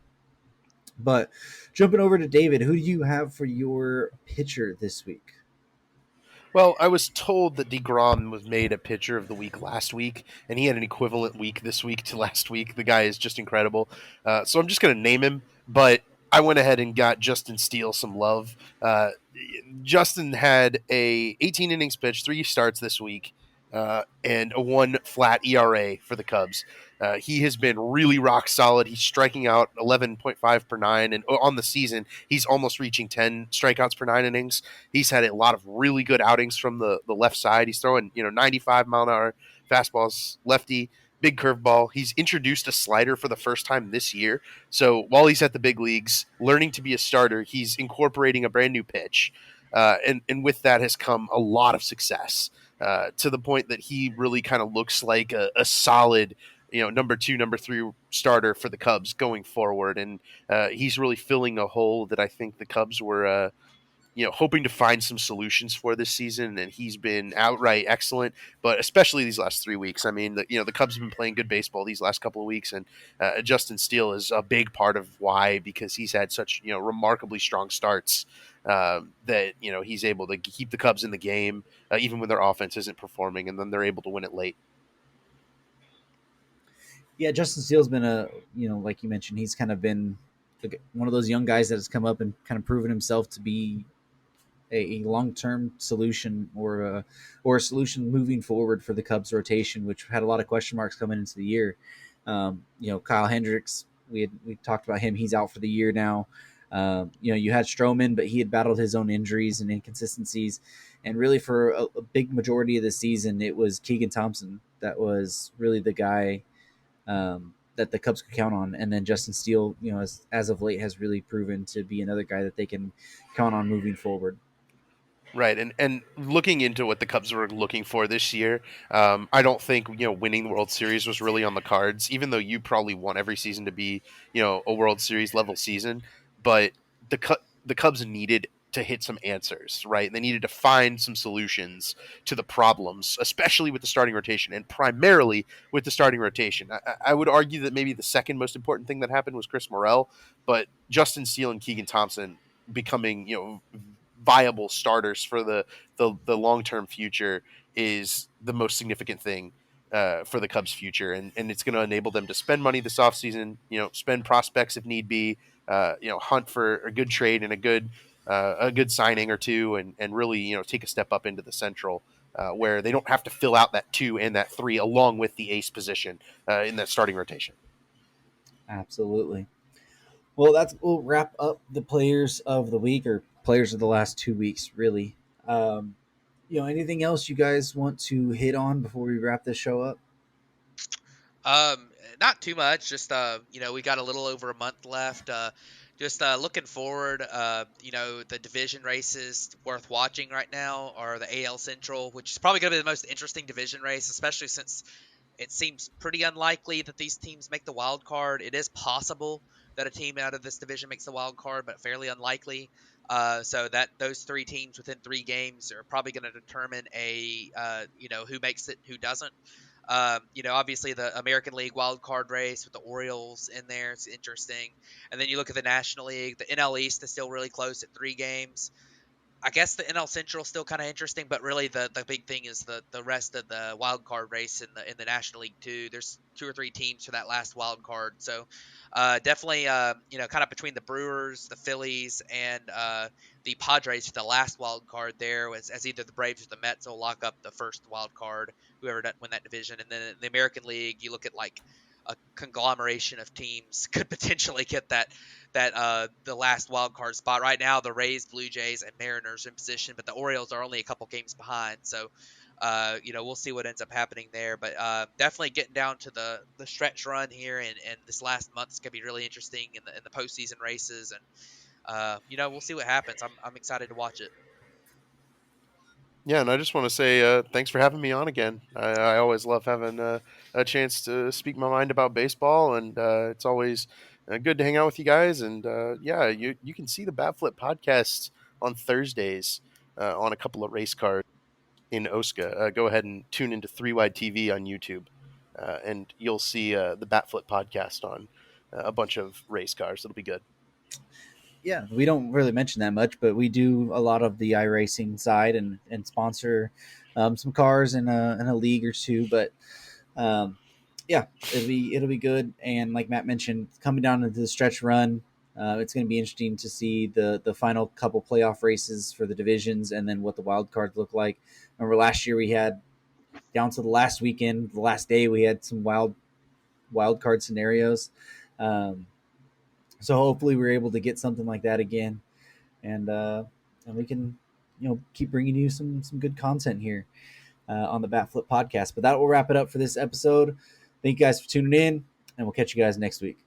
But jumping over to David, who do you have for your pitcher this week? Well, I was told that DeGrom was made a pitcher of the week last week, and he had an equivalent week this week to last week. The guy is just incredible. So I'm just going to name him, but I went ahead and got Justin Steele some love. Justin had a 18 innings pitched, 3 starts this week, and a 1 flat ERA for the Cubs. He has been really rock solid. He's striking out 11.5 per nine, and on the season, he's almost reaching 10 strikeouts per 9 innings. He's had a lot of really good outings from the left side. He's throwing 95-mile-an-hour fastballs, lefty, big curveball. He's introduced a slider for the first time this year. So while he's at the big leagues, learning to be a starter, he's incorporating a brand new pitch. And with that has come a lot of success, to the point that he really kind of looks like a solid, number 2, number 3 starter for the Cubs going forward. And he's really filling a hole that I think the Cubs were hoping to find some solutions for this season, and he's been outright excellent. But especially these last 3 weeks, I mean, the Cubs have been playing good baseball these last couple of weeks, and Justin Steele is a big part of why, because he's had such remarkably strong starts, that he's able to keep the Cubs in the game, even when their offense isn't performing, and then they're able to win it late. Yeah, Justin Steele's been like you mentioned, he's kind of been one of those young guys that has come up and kind of proven himself to be a long-term solution or a solution moving forward for the Cubs rotation, which had a lot of question marks coming into the year. Kyle Hendricks, we talked about him. He's out for the year now. You had Stroman, but he had battled his own injuries and inconsistencies. And really for a big majority of the season, it was Keegan Thompson that was really the guy that the Cubs could count on. And then Justin Steele, as of late, has really proven to be another guy that they can count on moving forward. Right, and looking into what the Cubs were looking for this year, I don't think winning the World Series was really on the cards. Even though you probably want every season to be a World Series level season, but the Cubs needed to hit some answers. Right, they needed to find some solutions to the problems, especially with the starting rotation, and primarily with the starting rotation. I would argue that maybe the second most important thing that happened was Chris Morel, but Justin Steele and Keegan Thompson becoming viable starters for the long-term future is the most significant thing for the Cubs' future, and it's going to enable them to spend money this offseason, spend prospects if need be, hunt for a good trade and a good signing or two, and really take a step up into the Central, where they don't have to fill out that 2 and that 3 along with the ace position in that starting rotation. Absolutely. Well, we'll wrap up the players of the week, or players of the last 2 weeks, really. Anything else you guys want to hit on before we wrap this show up? Not too much. Just we got a little over a month left. Just looking forward. The division races worth watching right now are the AL Central, which is probably going to be the most interesting division race, especially since it seems pretty unlikely that these teams make the wild card. It is possible that a team out of this division makes the wild card, but fairly unlikely. So that those 3 teams within 3 games are probably going to determine who makes it, who doesn't. Obviously the American League wild card race with the Orioles in there, it's interesting. And then you look at the National League, the NL East is still really close at 3 games. I guess the NL Central is still kind of interesting, but really the big thing is the rest of the wild card race in the National League too. There's 2 or 3 teams for that last wild card, so definitely kind of between the Brewers, the Phillies, and the Padres for the last wild card there, as either the Braves or the Mets will lock up the first wild card, whoever win that division, and then in the American League you look at like a conglomeration of teams could potentially get that the last wild card spot. Right now, the Rays, Blue Jays, and Mariners are in position, but the Orioles are only a couple games behind. So, we'll see what ends up happening there. But definitely getting down to the stretch run here, and this last month is gonna be really interesting in the postseason races, and we'll see what happens. I'm excited to watch it. Yeah, and I just want to say thanks for having me on again. I always love having a chance to speak my mind about baseball, and it's always good to hang out with you guys. And yeah, you can see the Bat Flip podcast on Thursdays on a couple of race cars in Osaka. Go ahead and tune into 3 Wide TV on YouTube, and you'll see the Bat Flip podcast on a bunch of race cars. It'll be good. Yeah, we don't really mention that much, but we do a lot of the iRacing side and sponsor some cars in a league or two. But um, yeah, it'll be good. And like Matt mentioned, coming down into the stretch run, it's going to be interesting to see the final couple playoff races for the divisions, and then what the wild cards look like. Remember last year we had down to the last weekend, the last day, we had some wild card scenarios. Um, so hopefully we're able to get something like that again, and we can keep bringing you some good content here on the Bat Flip podcast. But that will wrap it up for this episode. Thank you guys for tuning in, and we'll catch you guys next week.